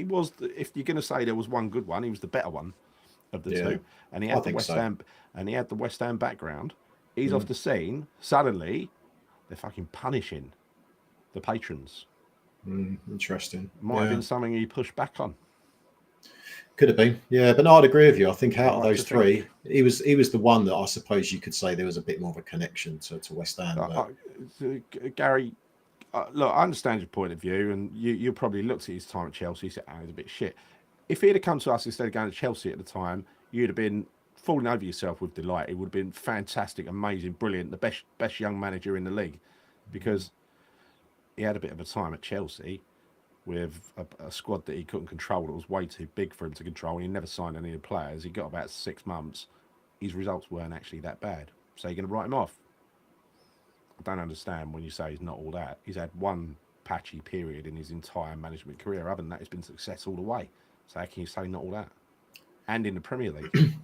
was if you're going to say there was one good one, he was the better one of the two, and he had the West Ham background. He's off the scene. Suddenly, they're fucking punishing the patrons. Interesting. Might have been something he pushed back on. Could have been, yeah, but no, I'd agree with you. I think out of those three, he was the one that I suppose you could say there was a bit more of a connection to West Ham. Gary, look, I understand your point of view, and you probably looked at his time at Chelsea and said, "Oh, he's a bit shit." If he'd have come to us instead of going to Chelsea at the time, you'd have been falling over yourself with delight. It would have been fantastic, amazing, brilliant, the best young manager in the league, because he had a bit of a time at Chelsea with a squad that he couldn't control. It was way too big for him to control. He never signed any of the players. He got about 6 months. his results weren't actually that bad. So you're going to write him off? I don't understand when you say he's not all that. He's had one patchy period in his entire management career. Other than that, it's been success all the way. So how can you say not all that? And in the Premier League.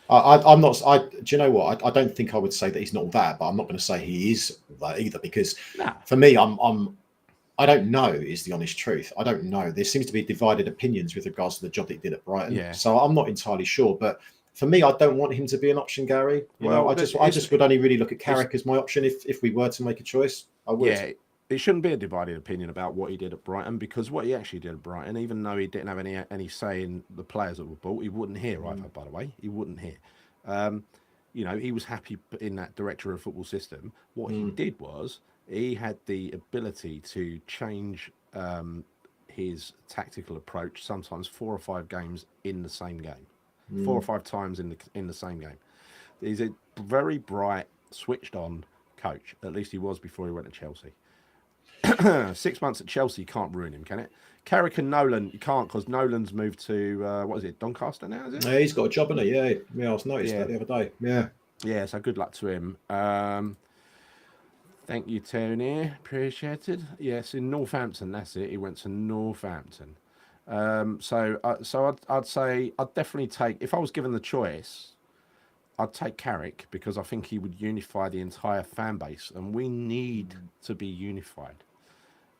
I'm not. Do you know what? I don't think I would say that he's not all that, but I'm not going to say he is all that either, because for me, I don't know is the honest truth. I don't know. There seems to be divided opinions with regards to the job that he did at Brighton. Yeah. So I'm not entirely sure. But for me, I don't want him to be an option, Gary. I just would only really look at Carrick as my option if we were to make a choice. I would. Yeah, it shouldn't be a divided opinion about what he did at Brighton, because what he actually did at Brighton, even though he didn't have any say in the players that were bought, he wouldn't hear either. By the way, he wouldn't hear. He was happy in that director of football system. What he did was he had the ability to change his tactical approach sometimes 4 or 5 games in the same game, 4 or 5 times in the same game. He's a very bright, switched on coach. At least he was before he went to Chelsea. 6 months at Chelsea can't ruin him, can it? Carrick and Nolan, you can't, because Nolan's moved to what is it, Doncaster now? Is it? Yeah, he's got a job, hasn't he? Yeah, I was noticed that the other day. Yeah. So good luck to him. Thank you, Tony. Appreciated. Yes, in Northampton. That's it. He went to Northampton. So I'd say I'd definitely take, if I was given the choice, I'd take Carrick, because I think he would unify the entire fan base, and we need to be unified.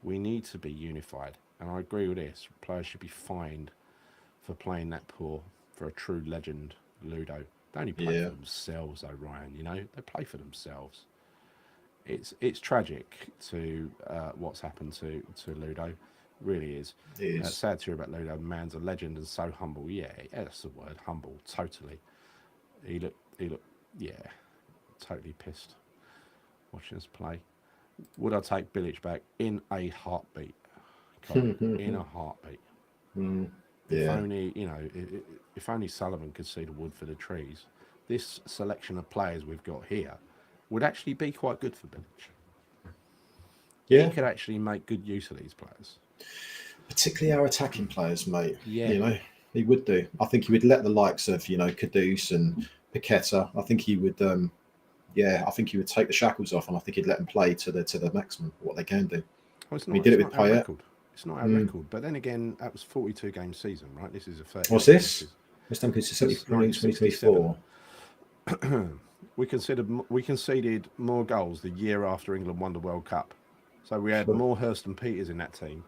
We need to be unified, and I agree with this. Players should be fined for playing that poor for a true legend, Ludo. They only play for themselves, though, Ryan. They play for themselves. It's tragic to what's happened to Ludo. Really is. It is. Sad to hear about Ludo. Man's a legend and so humble. Yeah, that's the word. Humble. Totally. He looked, totally pissed watching us play. Would I take Bilic back? In a heartbeat. In a heartbeat. If only, if only Sullivan could see the wood for the trees. This selection of players we've got here would actually be quite good for Bilic. Yeah. He could actually make good use of these players. Particularly our attacking players, mate. Yeah. He would do. I think he would let the likes of, Kudus and Paqueta. I think he would. I think he would take the shackles off, and I think he'd let them play to the maximum what they can do. Well, he did it with Payet. It's not our record, but then again, that was 42 game season, right? This is a 30. What's this? West Ham conceded 2024. We conceded more goals the year after England won the World Cup. So we had more Hurst and Peters in that team,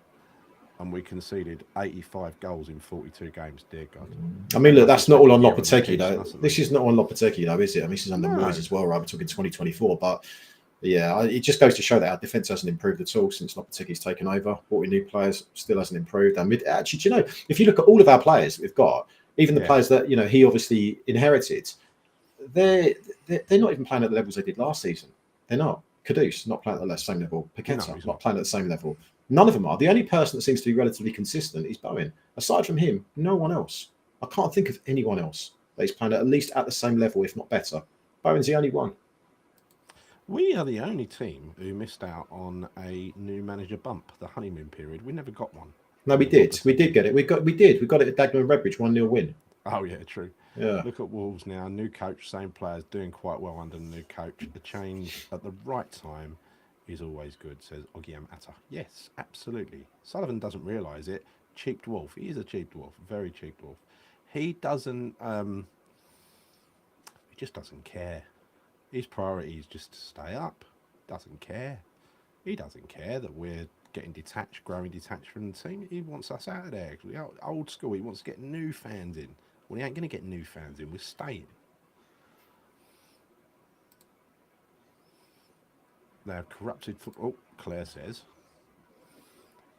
and we conceded 85 goals in 42 games. Dear God. I mean, look, that's not all on Lopetegui, though. This is not on Lopetegui, though, is it? I mean, this is under Moyes as well, right? We're talking 2024, but yeah, it just goes to show that our defence hasn't improved at all since Lopetegui's taken over. Brought in new players, still hasn't improved. And actually, do you know, if you look at all of our players we've got, even the players that he obviously inherited, they're not even playing at the levels they did last season. They're not. Kudus not playing at the same level. Paqueta not playing at the same level. None of them are. The only person that seems to be relatively consistent is Bowen. Aside from him, no one else. I can't think of anyone else that is playing at least at the same level, if not better. Bowen's the only one. We are the only team who missed out on a new manager bump, the honeymoon period. We never got one. No, we did. We did get it. We got it at Dagenham and Redbridge, 1-0 win. Oh yeah, true. Yeah. Look at Wolves now. New coach, same players, doing quite well under the new coach. The change at the right time is always good, says Ogiam Atta. Yes, absolutely. Sullivan doesn't realise it. Cheap dwarf. He is a cheap dwarf. Very cheap dwarf. He doesn't. He just doesn't care. His priority is just to stay up. Doesn't care. He doesn't care that we're getting detached, growing detached from the team. He wants us out of there. Old school. He wants to get new fans in. Well, he ain't going to get new fans in. We're staying. Now, corrupted football, Claire says.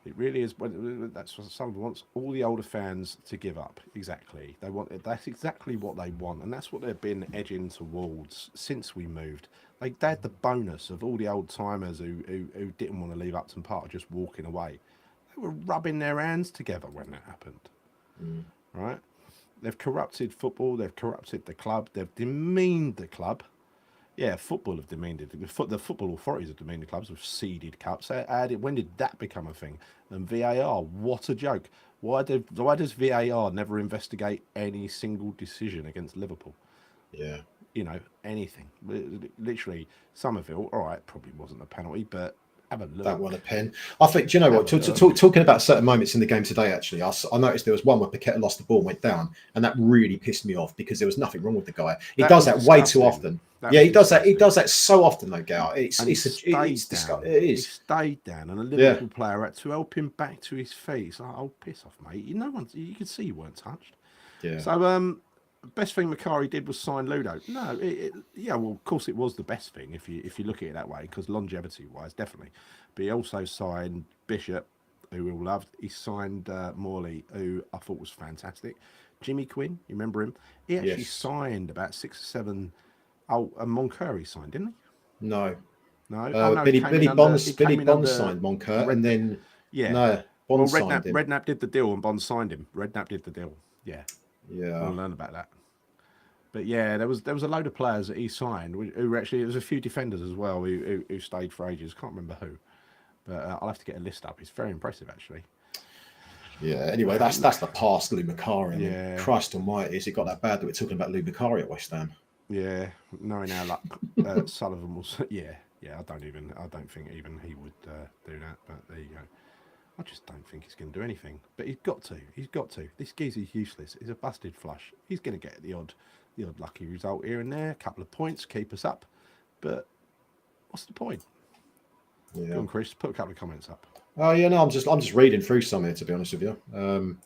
It really is. That's what someone wants all the older fans to give up. Exactly. That's exactly what they want, and that's what they've been edging towards since we moved. They had the bonus of all the old timers who didn't want to leave Upton Park just walking away. They were rubbing their hands together when that happened. Right? They've corrupted football. They've corrupted the club. They've demeaned the club. Yeah, football have demeaned it. The football authorities have demeaned the clubs with seeded cups. When did that become a thing? And VAR, what a joke. Why does VAR never investigate any single decision against Liverpool? Yeah. You know, anything. Literally, Somerville, all right, probably wasn't a penalty, but have a look. That one a pen. I think, do you know what? Talking about certain moments in the game today, actually, I noticed there was one where Paqueta lost the ball and went down, and that really pissed me off because there was nothing wrong with the guy. He does that way too often. Yeah, he does that. He does that so often, though, Gal. It's disgusting. It is. He stayed down, and a Liverpool player had to help him back to his feet. It's like, oh, piss off, mate. You could see you weren't touched. Yeah. So, best thing Macari did was sign Ludo. No, yeah, well, of course it was the best thing if you look at it that way, because longevity-wise, definitely. But he also signed Bishop, who we all loved. He signed Morley, who I thought was fantastic. Jimmy Quinn, you remember him? He actually signed about 6 or 7. Oh, and Moncur signed, didn't he? No. No. Billy Bond signed Moncur, and then Bond signed him. Redknapp did the deal, and Bond signed him. Redknapp did the deal. Yeah. Yeah. We'll learn about that. But yeah, there was a load of players that he signed who were actually, there was a few defenders as well who stayed for ages. Can't remember who, but I'll have to get a list up. It's very impressive, actually. Yeah. Anyway, that's the past Lou Macari. Yeah. Christ Almighty, has it got that bad that we're talking about Lou Macari at West Ham? Yeah, knowing our luck, Sullivan was. Yeah. I don't think even he would do that. But there you go. I just don't think he's going to do anything. But he's got to. This geezer's useless. He's a busted flush. He's going to get the odd lucky result here and there. A couple of points, keep us up. But what's the point? Yeah. Go on, Chris, put a couple of comments up. Oh yeah, no, I'm just reading through some here, to be honest with you.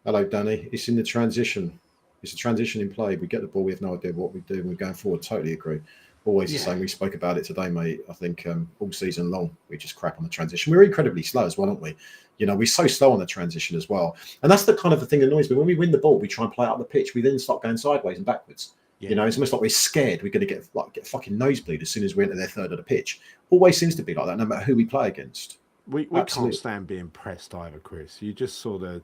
Hello, Danny. It's in the transition. It's a transition in play. We get the ball. We have no idea what we do. We're going forward. Totally agree. Always the same. We spoke about it today, mate. I think all season long we just crap on the transition. We're incredibly slow as well, aren't we? You know, we're so slow on the transition as well. And that's the kind of the thing that annoys me. When we win the ball, we try and play out the pitch. We then start going sideways and backwards. Yeah. You know, it's almost like we're scared we're going to get fucking nosebleed as soon as we enter their third of the pitch. Always seems to be like that, no matter who we play against. We can't stand being pressed either, Chris. You just saw that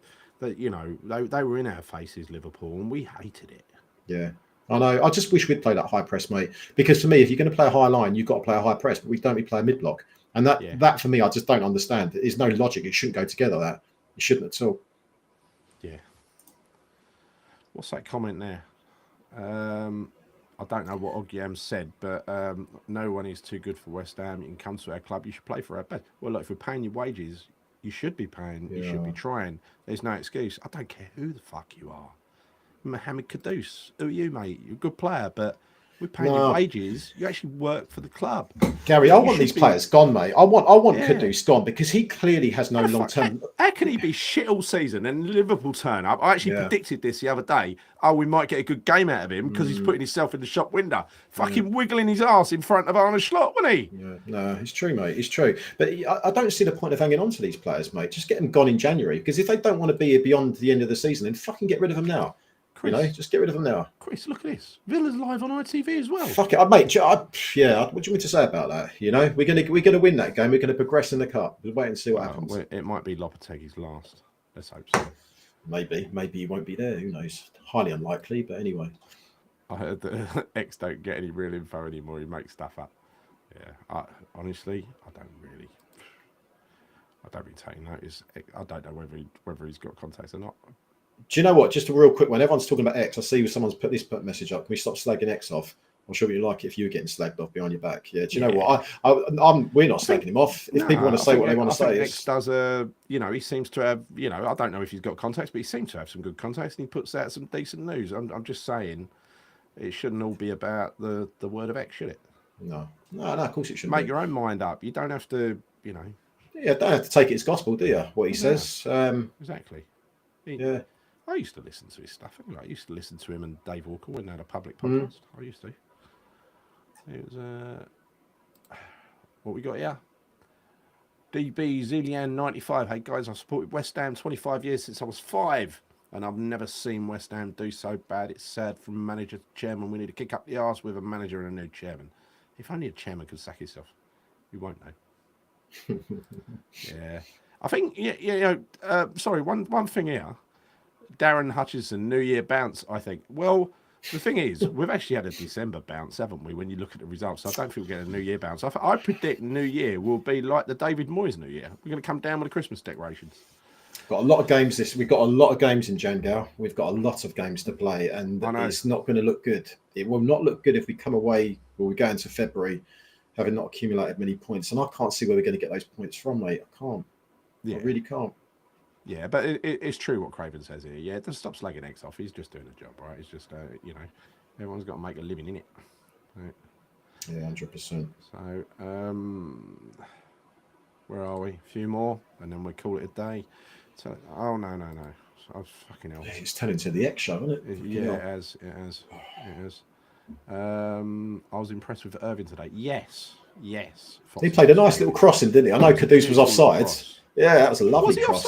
you know, they were in our faces, Liverpool, and we hated it. Yeah. I know. I just wish we'd play that high press, mate. Because for me, if you're going to play a high line, you've got to play a high press. But we play a mid block, and that for me, I just don't understand. There's no logic. It shouldn't go together. That it shouldn't at all. Yeah. What's that comment there? I don't know what Ogyam said, but no one is too good for West Ham. You can come to our club. You should play for our best. Well, look, if we're paying your wages, you should be paying. You should be trying. There's no excuse. I don't care who the fuck you are. Mohamed Kudus, who are you, mate? You're a good player, but we're paying your wages. You actually work for the club. Gary, I want these players gone, mate. I want Kudus gone because he clearly has no long term. How can he be shit all season and Liverpool turn up? I actually predicted this the other day. Oh, we might get a good game out of him because he's putting himself in the shop window, fucking wiggling his ass in front of Arne Slot, wasn't he? Yeah, no, it's true, mate. It's true. But I don't see the point of hanging on to these players, mate. Just get them gone in January because if they don't want to be here beyond the end of the season, then fucking get rid of them now. Chris, you know, just get rid of them now. Chris, look at this. Villa's live on ITV as well. Fuck it, mate. What do you want me to say about that? You know, we're gonna win that game. We're gonna progress in the cup. We'll wait and see what happens. It might be Lopetegui's last. Let's hope so. Maybe he won't be there. Who knows? Highly unlikely, but anyway. I heard that X don't get any real info anymore. He makes stuff up. Yeah, honestly, I don't really take notice. I don't know whether he's got contacts or not. Do you know what? Just a real quick one. Everyone's talking about X. I see someone's put this message up. Can we stop slagging X off? I'm sure you'd like it if you were getting slagged off behind your back. Yeah. Do you know what? We're not slagging him off. If people want to say what they want to say, X does he seems to have, I don't know if he's got contacts, but he seems to have some good contacts, and he puts out some decent news. I'm just saying, it shouldn't all be about the word of X, should it? No. Of course it shouldn't. Make your own mind up. You don't have to, Yeah, don't have to take it as gospel, do you? What he says. Exactly. Yeah. I used to listen to his stuff. I used to listen to him and Dave Walker when they had a public podcast. I used to. It was what we got here. DB Zillian 95. Hey guys, I've supported West Ham 25 years since I was 5, and I've never seen West Ham do so bad. It's sad from manager to chairman. We need to kick up the arse with a manager and a new chairman. If only a chairman could sack himself. We won't know. Yeah, I think. Sorry, one thing here. Darren Hutchison, New Year bounce, I think. Well, the thing is, we've actually had a December bounce, haven't we, when you look at the results? So I don't think we'll get a New Year bounce. I predict New Year will be like the David Moyes New Year. We're going to come down with the Christmas decorations. Got a lot of games we've got a lot of games in Jangal. We've got a lot of games to play, and it's not going to look good. It will not look good if we come away or we go into February having not accumulated many points. And I can't see where we're going to get those points from, mate. I can't. Yeah. I really can't. Yeah, but it's true what Craven says here. Yeah, just stop slagging X off. He's just doing a job, right? It's just, everyone's got to make a living in it. Right? Yeah, 100%. So, where are we? A few more, and then we call it a day. So, oh, no. I was fucking hell. It's turning into the X show, isn't it? Yeah, it has. I was impressed with Irving today. Yes. He played a nice little crossing, didn't he? I know Kudus was offside. Yeah, that was a lovely cross.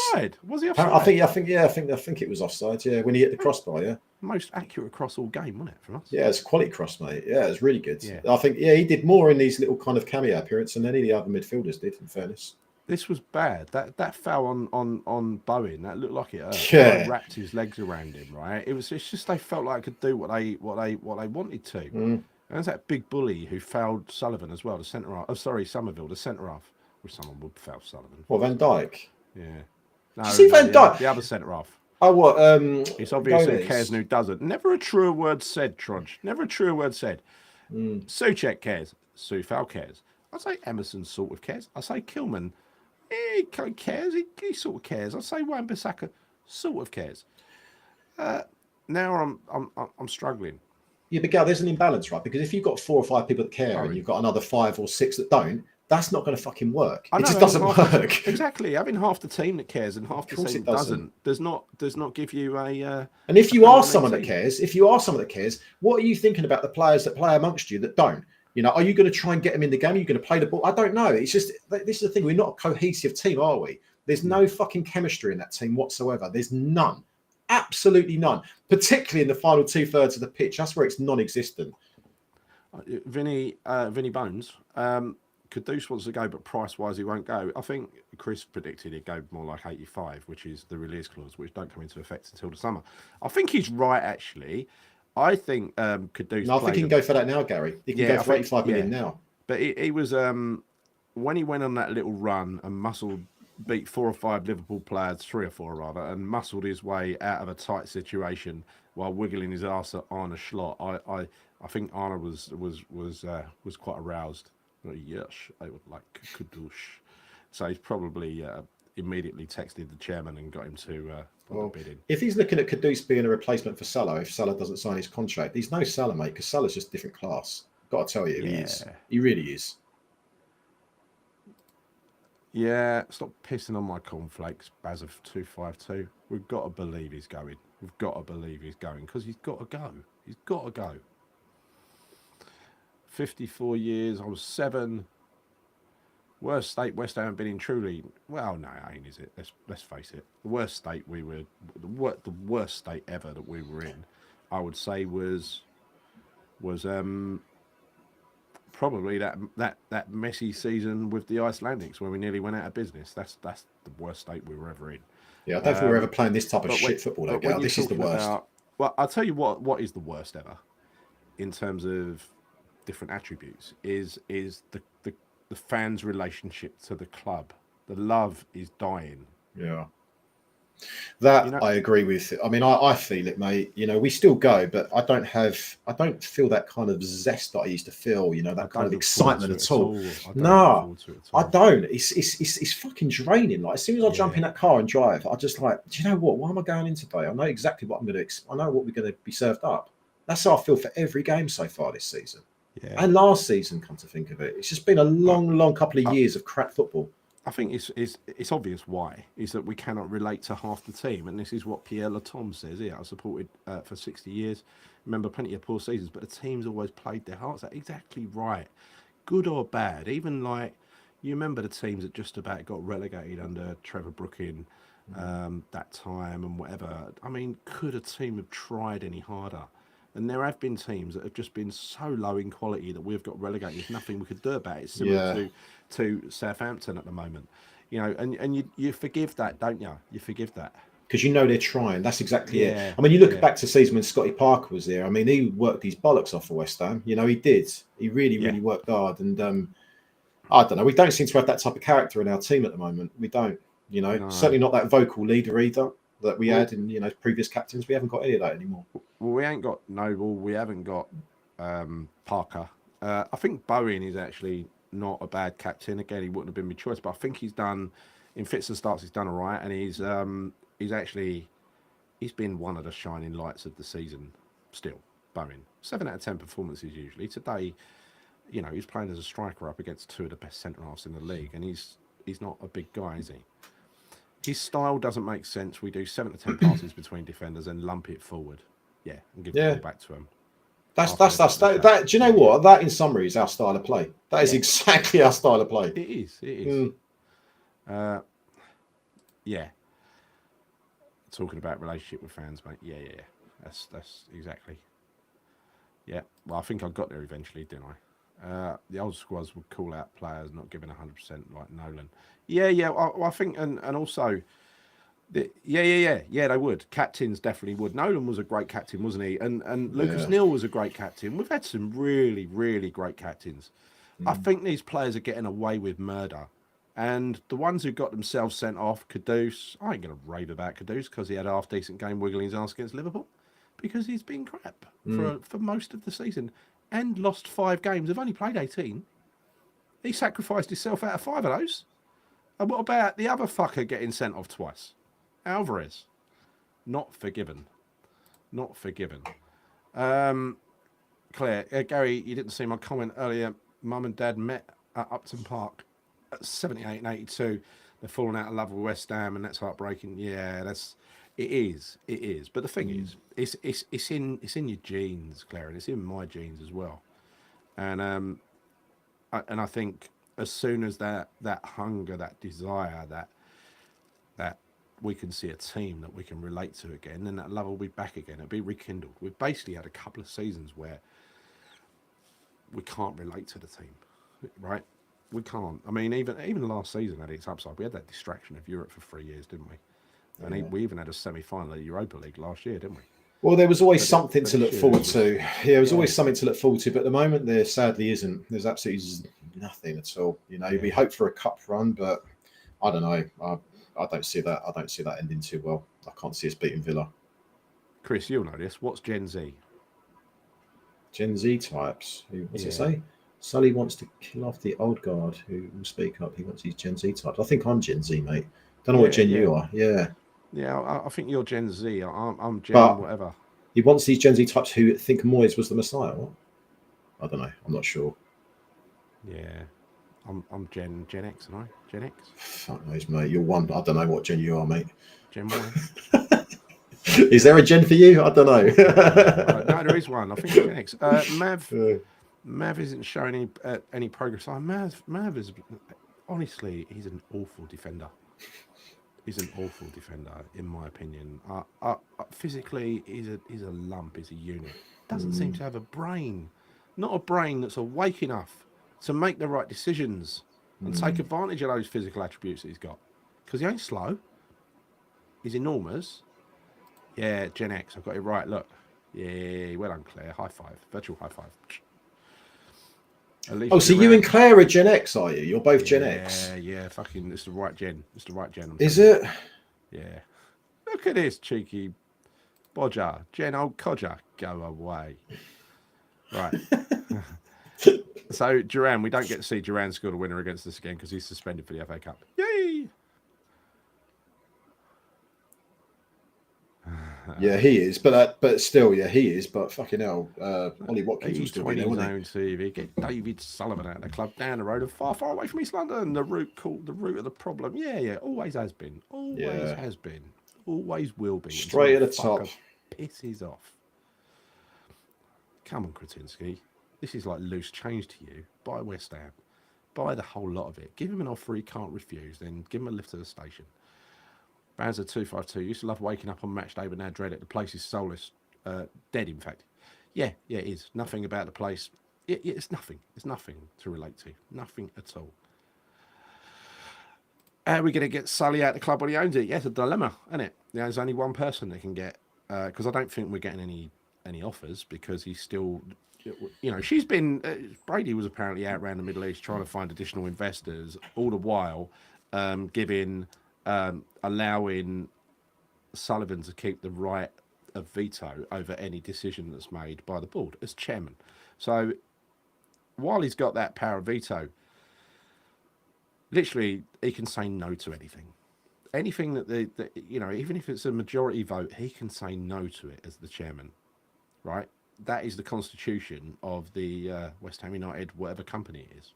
Was he offside? I think it was offside. Yeah, when he hit the crossbar. Yeah, most accurate cross all game, wasn't it, from us? Yeah, it's a quality cross, mate. Yeah, it was really good. Yeah. I think he did more in these little kind of cameo appearances than any of the other midfielders did. In fairness, this was bad. That foul on Bowen. That looked like it hurt. Yeah, wrapped his legs around him. Right. It's just they felt like they could do what they wanted to. And there's that big bully who fouled Sullivan as well, the centre half. Oh, sorry, Somerville, the centre half. Which someone would foul Sullivan. Well, Van Dijk. Yeah. No, see Van Dijk? The other centre half. Oh, what? It's obvious who cares and who doesn't. Never a truer word said, Trodge. Never a truer word said. Souček cares. Soufal cares. I say Emerson sort of cares. I say Kilman, he cares. He sort of cares. I say Wan-Bissaka sort of cares. Now I'm struggling. Yeah, but Gal, there's an imbalance, right? Because if you've got 4 or 5 people that care and you've got another 5 or 6 that don't, that's not going to fucking work. It just doesn't work. Exactly. Having half the team that cares and half the team that doesn't does not give you a. And if you are someone that cares, what are you thinking about the players that play amongst you that don't? Are you going to try and get them in the game? Are you going to play the ball? I don't know. It's just this is the thing. We're not a cohesive team, are we? There's no fucking chemistry in that team whatsoever. There's none. Absolutely none. Particularly in the final 2/3 of the pitch. That's where it's non-existent. Vinny Bones. Kudus wants to go, but price-wise he won't go. I think Chris predicted he'd go more like 85, which is the release clause, which don't come into effect until the summer. I think he's right, actually. I think Kudus... No, I think he can go for that now, Gary. He can go for 85 million now. But he was... when he went on that little run and beat 4 or 5 Liverpool players, 3 or 4 rather, and muscled his way out of a tight situation while wiggling his arse at Arne Slot, I think Arne was quite aroused. Yes, I would like Kudus. So he's probably immediately texted the chairman and got him to put the bid in. If he's looking at Kudus being a replacement for Salah, if Salah doesn't sign his contract, he's no Salah, mate, because Salah's just a different class. Got to tell you, he is. He really is. Yeah, stop pissing on my cornflakes, Baz of 252. We've got to believe he's going. We've got to believe he's going because he's got to go. He's got to go. 54 years, I was 7. Worst state West Ham have been in truly. Well, no, it ain't, is it? Let's face it. The worst state the worst state ever that we were in, I would say was probably that messy season with the Icelandics where we nearly went out of business. That's the worst state we were ever in. Yeah, I don't think we were ever playing this type of shit football. This is the worst. Well, I'll tell you what is the worst ever in terms of different attributes is the fans' relationship to the club. The love is dying. Yeah. That I agree with. I mean, I feel it, mate. We still go, but I don't feel that kind of zest that I used to feel. That kind of excitement at all. No, I don't. It's fucking draining. Like as soon as I jump in that car and drive, I just like, do you know what? Why am I going in today? I know exactly what I'm going to. I know what we're going to be served up. That's how I feel for every game so far this season. Yeah. And last season, come to think of it, it's just been a long couple of years of crap football. I think it's obvious why is that we cannot relate to half the team, and this is what Pierre Latom says here. I supported for 60 years, remember plenty of poor seasons, but the team's always played their hearts out. Exactly right, good or bad. Even like you remember the teams that just about got relegated under Trevor Brooking that time and whatever. I mean, could a team have tried any harder? And there have been teams that have just been so low in quality that we've got relegated. There's nothing we could do about it. It's similar to Southampton at the moment. And you forgive that, don't you? You forgive that. Because they're trying. That's exactly it. I mean, you look back to the season when Scotty Parker was there. I mean, he worked his bollocks off for West Ham. He did. He really worked hard. And I don't know. We don't seem to have that type of character in our team at the moment. We don't. You know, No. certainly not that vocal leader either that we had in previous captains. We haven't got any of that anymore. Well, we ain't got Noble. We haven't got Parker. I think Bowen is actually not a bad captain. Again, he wouldn't have been my choice, but I think he's done in fits and starts. He's done all right, and he's been one of the shining lights of the season. Still, Bowen 7 out of 10 performances usually. Today, he's playing as a striker up against two of the best centre halves in the league, and he's not a big guy, is he? His style doesn't make sense. We do 7 to 10 passes between defenders and lump it forward, and give the ball back to him. That's that. Do you know what? That in summary is our style of play. That is exactly our style of play. It is. It is. Yeah. Talking about relationship with fans, mate. Yeah. That's exactly. Yeah. Well, I think I got there eventually, didn't I? The old squads would call out players not giving 100% like Nolan. Yeah. I think, and also, they would. Captains definitely would. Nolan was a great captain, wasn't he? And Lucas Neal was a great captain. We've had some really, really great captains. I think these players are getting away with murder. And the ones who got themselves sent off, Kudus, I ain't going to rave about Kudus because he had a half-decent game wiggling his arse against Liverpool because he's been crap for most of the season and lost 5 games. They've only played 18. He sacrificed himself out of 5 of those. And what about the other fucker getting sent off twice? Alvarez. Not forgiven. Not forgiven. Claire, Gary, you didn't see my comment earlier. Mum and Dad met at Upton Park at 78 and 82. They're falling out of love with West Ham, and that's heartbreaking. Yeah, it is. But the thing is, it's in your genes, Claire, and it's in my genes as well. And I think as soon as that hunger, that desire, that we can see a team that we can relate to again, then that love will be back again. It'll be rekindled. We've basically had a couple of seasons where we can't relate to the team, right? We can't. I mean, even last season had its upside. We had that distraction of Europe for 3 years, didn't we? And we even had a semi-final of the Europa League last year, didn't we? Well, there was always something to look forward to. Yeah, there was always something to look forward to. But at the moment, there sadly isn't. There's absolutely nothing at all. We hope for a cup run, but I don't know. I don't see that. I don't see that ending too well. I can't see us beating Villa. Chris, you'll know this. What's Gen Z? Gen Z types. What's it say? Sully wants to kill off the old guard who will speak up. He wants these Gen Z types. I think I'm Gen Z, mate. Don't know what Gen you are. Yeah. Yeah, I think you're Gen Z. I'm Gen whatever. He wants these Gen Z types who think Moyes was the Messiah. What? I don't know. I'm not sure. Yeah. I'm Gen X, am I? Gen X? Fuck knows, mate. You're one. I don't know what Gen you are, mate. Gen Y. Is there a Gen for you? I don't know. No, there is one. I think it's Gen X. Mav isn't showing any progress. Mav is honestly, he's an awful defender. He's an awful defender, in my opinion. Physically, he's a lump. He's a unit. Doesn't seem to have a brain. Not a brain that's awake enough to make the right decisions and take advantage of those physical attributes that he's got. Because he ain't slow. He's enormous. Yeah, Gen X. I've got it right. Look. Yeah, well done, Claire. High five. Virtual high five. So you and Claire are Gen X, are you? You're both Gen X? Yeah. Fucking, it's the right gen. It's the right gen. Is it? Yeah. Look at this cheeky bodger. Gen old codger. Go away. Right. So, Duran, we don't get to see Duran score the winner against us again because he's suspended for the FA Cup. Yay! Yeah, he is, but still, he is. But fucking hell, Ollie Watkins was still there, wasn't he? TV. Get David Sullivan out of the club down the road and far away from East London. The root of the problem. Yeah. Always has been. Has been. Always will be. Straight at the top. Pisses off. Come on, Kretinsky. This is like loose change to you. Buy West Ham. Buy the whole lot of it. Give him an offer he can't refuse. Then give him a lift to the station. Banzer 252 used to love waking up on match day, but now dread it. The place is soulless, dead. In fact, yeah, it is. Nothing about the place. It's nothing. It's nothing to relate to. Nothing at all. How are we going to get Sully out of the club when he owns it? Yeah, it's a dilemma, isn't it? There's only one person that can get, because I don't think we're getting any offers because he's still, she's been. Brady was apparently out around the Middle East trying to find additional investors, all the while giving allowing Sullivan to keep the right of veto over any decision that's made by the board as chairman. So while he's got that power of veto, literally he can say no to anything. Anything that even if it's a majority vote, he can say no to it as the chairman, right? That is the constitution of the West Ham United, whatever company it is.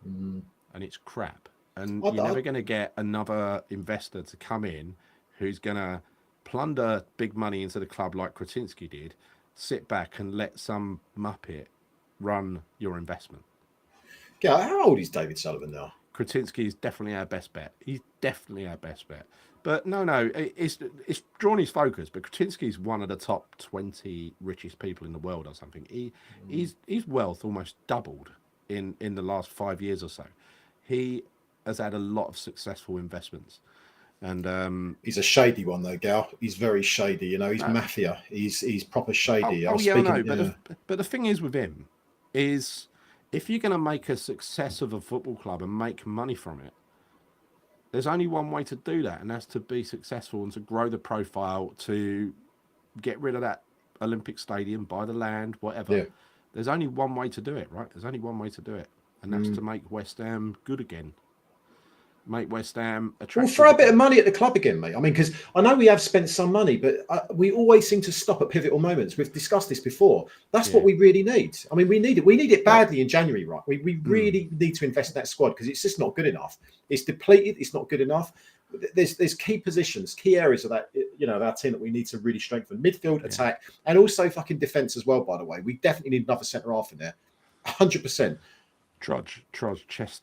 And it's crap. And you're never going to get another investor to come in who's going to plunder big money into the club like Kretinsky did, sit back and let some muppet run your investment. Yeah, how old is David Sullivan now? Kretinsky is definitely our best bet. He's definitely our best bet. But no, it's drawn his focus. But Kretinsky's one of the top 20 richest people in the world or something. His wealth almost doubled in the last 5 years or so. He has had a lot of successful investments. And he's a shady one though, Gal. He's very shady. You know, he's mafia. He's proper shady. I know. But the thing is with him is, if you're going to make a success of a football club and make money from it, there's only one way to do that, and that's to be successful and to grow the profile, to get rid of that Olympic Stadium, buy the land, whatever. Yeah. There's only one way to do it, right? There's only one way to do it, and that's to make West Ham good again. Make West Ham attractive. We'll throw a bit of money at the club again, mate. I mean, because I know we have spent some money, but we always seem to stop at pivotal moments. We've discussed this before. That's what we really need. I mean, we need it. We need it badly in January, right? We really need to invest in that squad because it's just not good enough. It's depleted. It's not good enough. There's key positions, key areas of that, of our team that we need to really strengthen. Midfield, attack, and also fucking defence as well, by the way. We definitely need another centre half in there. 100%. Trudge,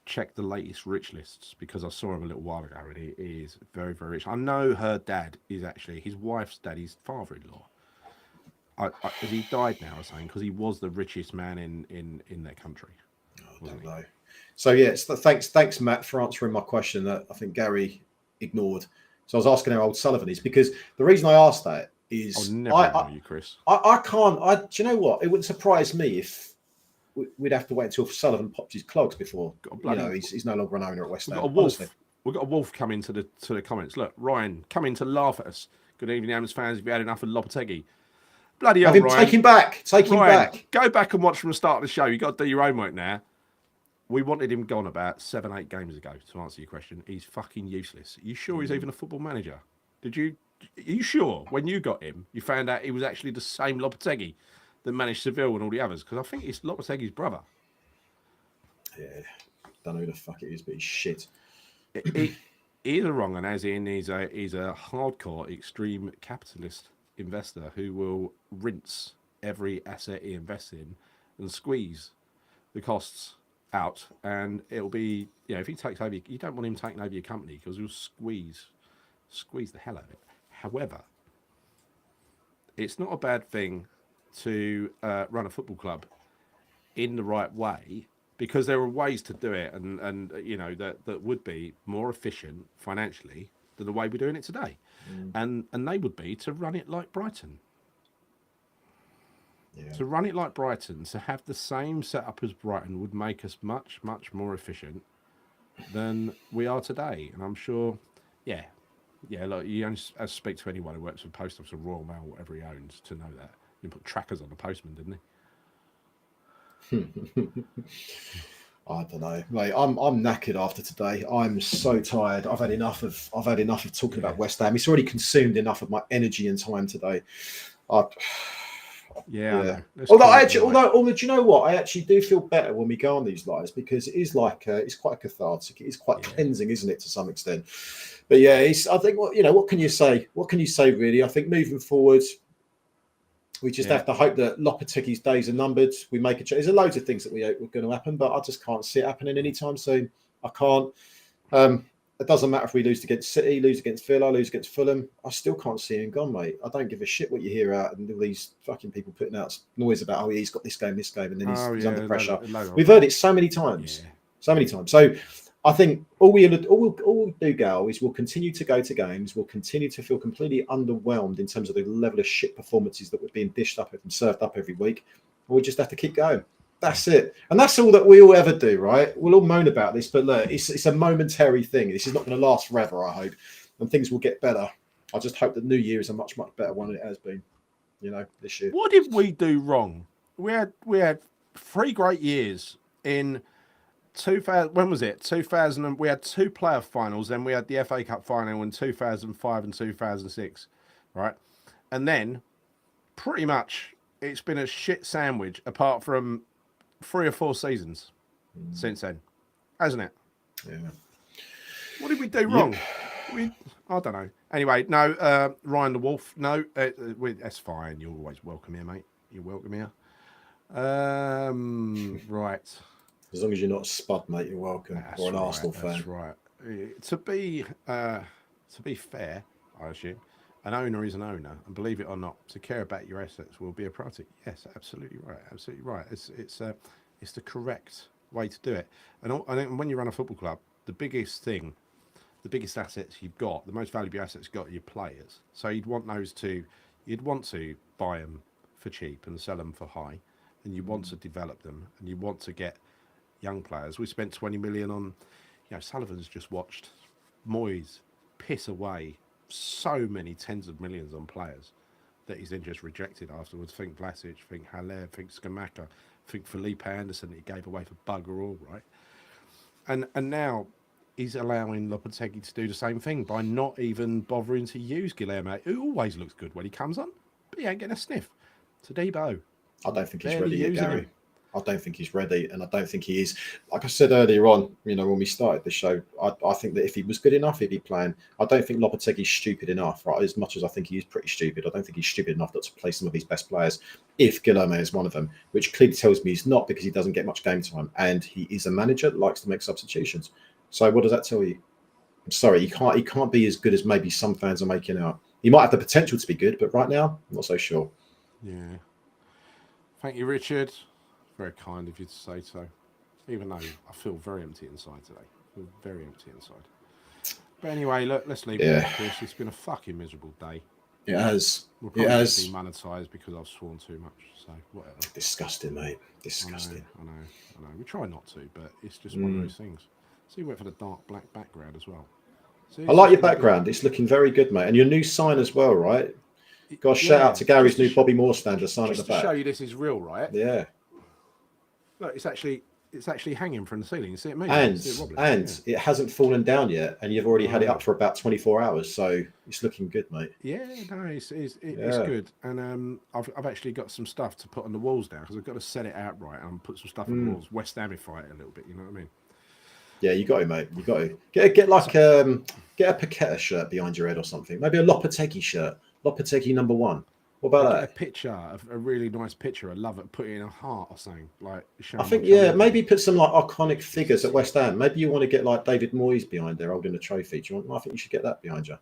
check the latest rich lists, because I saw him a little while ago and he is very, very rich. I know her dad is actually, his wife's daddy's father-in-law. Has he died now or something? Because he was the richest man in their country. I don't know. So, yes, thanks, Matt, for answering my question that I think Gary ignored. So I was asking how old Sullivan is, because the reason I asked that is... I'll never know you, Chris. I can't... do you know what? It wouldn't surprise me if we'd have to wait until Sullivan popped his clogs before he's no longer an owner at West Ham. We've got a wolf coming to the comments. Look, Ryan, come in to laugh at us. Good evening, Hams fans. Have you had enough of Lopetegui? Bloody hell, Ryan. Take him back. Go back and watch from the start of the show. You've got to do your homework now. We wanted him gone about 7-8 games ago, to answer your question. He's fucking useless. Are you sure he's even a football manager? Are you sure when you got him, you found out he was actually the same Lopetegui that managed Seville and all the others? Because I think it's Lopetegui's brother. Yeah, don't know who the fuck it is, but he's shit. He is a wrong one, as in he's a hardcore extreme capitalist investor who will rinse every asset he invests in and squeeze the costs out. And it'll be, if he takes over, you don't want him taking over your company because he'll squeeze the hell out of it. However, it's not a bad thing to run a football club in the right way, because there are ways to do it, and that would be more efficient financially than the way we're doing it today, and they would be to run it like Brighton. To run it like Brighton, to have the same setup as Brighton, would make us much, much more efficient than we are today. And I'm sure, look, you only speak to anyone who works for Post Office or Royal Mail, whatever he owns, to know that. He put trackers on the postman, didn't he? I don't know, mate. I'm knackered after today. I'm so tired. I've had enough of talking about West Ham. It's already consumed enough of my energy and time today. Although do you know what? I actually do feel better when we go on these lives, because it is like it's quite cathartic. It is quite cleansing, isn't it, to some extent? But I think what can you say? What can you say, really? I think moving forward, we just have to hope that Lopetegui's days are numbered. We make a change. There's loads of things that we hope are going to happen, but I just can't see it happening anytime soon. I can't. It doesn't matter if we lose against City, lose against Villa, lose against Fulham. I still can't see him gone, mate. I don't give a shit what you hear out and all these fucking people putting out noise about, he's got this game, and then he's under pressure. We've heard it so many times. So I think all we'll do, Gal, is we'll continue to go to games. We'll continue to feel completely underwhelmed in terms of the level of shit performances that we're being dished up and served up every week. And we just have to keep going. That's it. And that's all that we all ever do, right? We'll all moan about this, but look, it's a momentary thing. This is not going to last forever, I hope. And things will get better. I just hope that New Year is a much, much better one than it has been, this year. What did we do wrong? We had 3 great years in 2000. When was it? 2000. We had 2 playoff finals. Then we had the FA Cup final in 2005 and 2006, right? And then, pretty much, it's been a shit sandwich apart from 3 or 4 seasons since then, hasn't it? Yeah. What did we do wrong? I don't know. Anyway, no, Ryan the Wolf. No, that's fine. You're always welcome here, mate. You're welcome here. Right. As long as you're not Spud, mate, you're welcome. That's or an right, Arsenal fan. That's right. To be fair, I assume, an owner is an owner, and believe it or not, to care about your assets will be a priority. Yes, absolutely right. Absolutely right. It's the correct way to do it. And when you run a football club, the biggest assets you've got, the most valuable assets you've got, are your players. So you'd want to buy them for cheap and sell them for high, and you want to develop them, and you want to get young players. We spent 20 million on, Sullivan's just watched Moyes piss away so many tens of millions on players that he's then just rejected afterwards. Think Vlasic, think Haller, think Skamaka, think Felipe Anderson that he gave away for bugger all, right? And now he's allowing Lopetegui to do the same thing by not even bothering to use Guilherme, who always looks good when he comes on, but he ain't getting a sniff. Tadibo. I don't think he's ready yet, Gary. I don't think he's ready, and I don't think he is. Like I said earlier on, when we started the show, I think that if he was good enough, he'd be playing. I don't think Lopetegui's stupid enough, right? As much as I think he is pretty stupid, I don't think he's stupid enough not to play some of his best players, if Guilherme is one of them, which clearly tells me he's not, because he doesn't get much game time, and he is a manager that likes to make substitutions. So what does that tell you? I'm sorry, he can't be as good as maybe some fans are making out. He might have the potential to be good, but right now, I'm not so sure. Yeah. Thank you, Richard. Very kind of you to say so. Even though I feel very empty inside today. I feel very empty inside. But anyway, look, let's leave it there, Chris. It's been a fucking miserable day. It has. We'll probably be monetised because I've sworn too much. So whatever. Disgusting, mate. Disgusting. I know. We try not to, but it's just one of those things. So you went for the dark black background as well. I like your background. It's looking very good, mate. And your new sign as well, right? Got shout out to Gary's new Bobby Moore standard sign at the back. Just to show you this is real, right? Yeah. Look, it's actually hanging from the ceiling. You see it moving. And it hasn't fallen down yet, and you've already had it up for about 24 hours, so it's looking good, mate. Yeah, no, it's good. And I've actually got some stuff to put on the walls now, because I've got to set it out right and put some stuff on the walls. West Hamify it a little bit, you know what I mean? Yeah, you got it, mate. You got it. Get a Paqueta shirt behind your head or something. Maybe a Lopetegui shirt. Lopetegui number 1. What about that? A picture, a really nice picture. I love it. Put it in a heart or something. I think, maybe put some iconic figures at West Ham. Maybe you want to get like David Moyes behind there holding a trophy. I think you should get that behind you.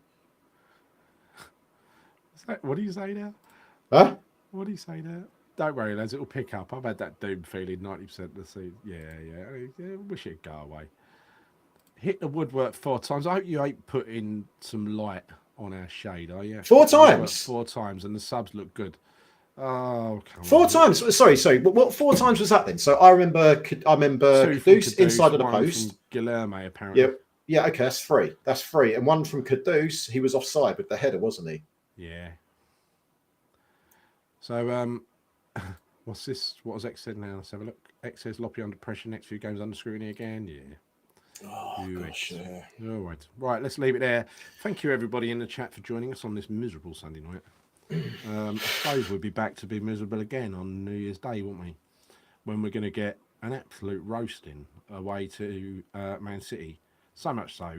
What do you say now? Huh? What do you say now? Don't worry, lads. It'll pick up. I've had that doom feeling 90% of the season. Yeah. I wish it'd go away. Hit the woodwork 4 times. I hope you ain't putting some light on our shade, are you? 4 times? 4 times, and the subs look good. Oh, come on. 4 times? Sorry. What 4 times was that then? So I remember Kudus inside of the post. Guilherme, apparently. Yep. Yeah, okay, that's 3. That's 3. And one from Kudus, he was offside with the header, wasn't he? Yeah. So, what's this? What has X said now? Let's have a look. X says Loppy under pressure, next few games under scrutiny again. Yeah. Oh, gosh, yeah. All right, let's leave it there. Thank you, everybody in the chat, for joining us on this miserable Sunday night. I suppose we'll be back to be miserable again on New Year's Day, won't we? When we're going to get an absolute roasting away to Man City. So much so,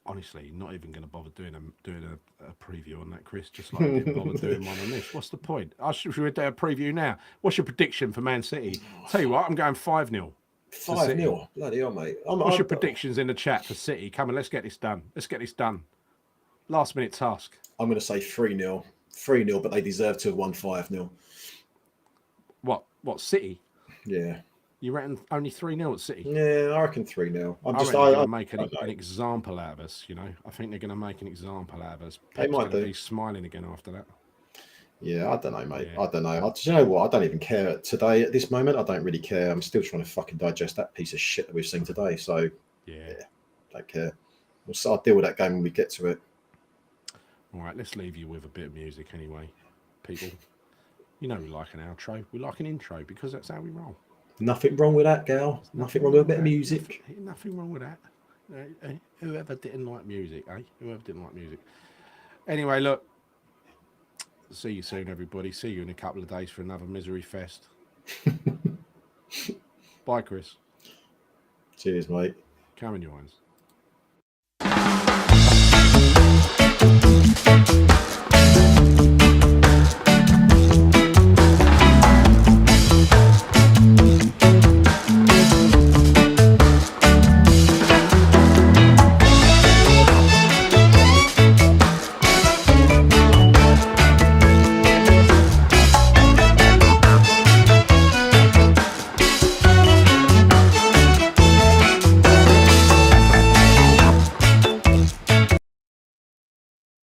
honestly, not even going to bother doing a preview on that, Chris. Just like I didn't bother doing one on this. What's the point? Should we do a preview now? What's your prediction for Man City? Tell you what, I'm going 5-0. 5-0? Bloody hell, mate. What's your predictions in the chat for City? Come on, let's get this done. Last minute task. I'm going to say 3-0. 3-0, but they deserve to have won 5-0. What, City? Yeah. You reckon only 3-0 at City? Yeah, I reckon 3-0. I reckon they're going to make an example out of us, you know. I think they're going to make an example out of us. Pep's going to be smiling again after that. Yeah, I don't know, mate. Yeah. I don't know. Do you know what? I don't even care today at this moment. I don't really care. I'm still trying to fucking digest that piece of shit that we've seen today. So, Yeah. don't care. I'll deal with that game when we get to it. All right, let's leave you with a bit of music anyway, people. You know we like an outro. We like an intro because that's how we roll. Nothing wrong with that, gal. Nothing wrong with a bit of music. Nothing wrong with that. Whoever didn't like music, eh? Whoever didn't like music. Anyway, look. See you soon, everybody. See you in a couple of days for another misery fest. Bye, Chris. Cheers, mate. Come in your eyes.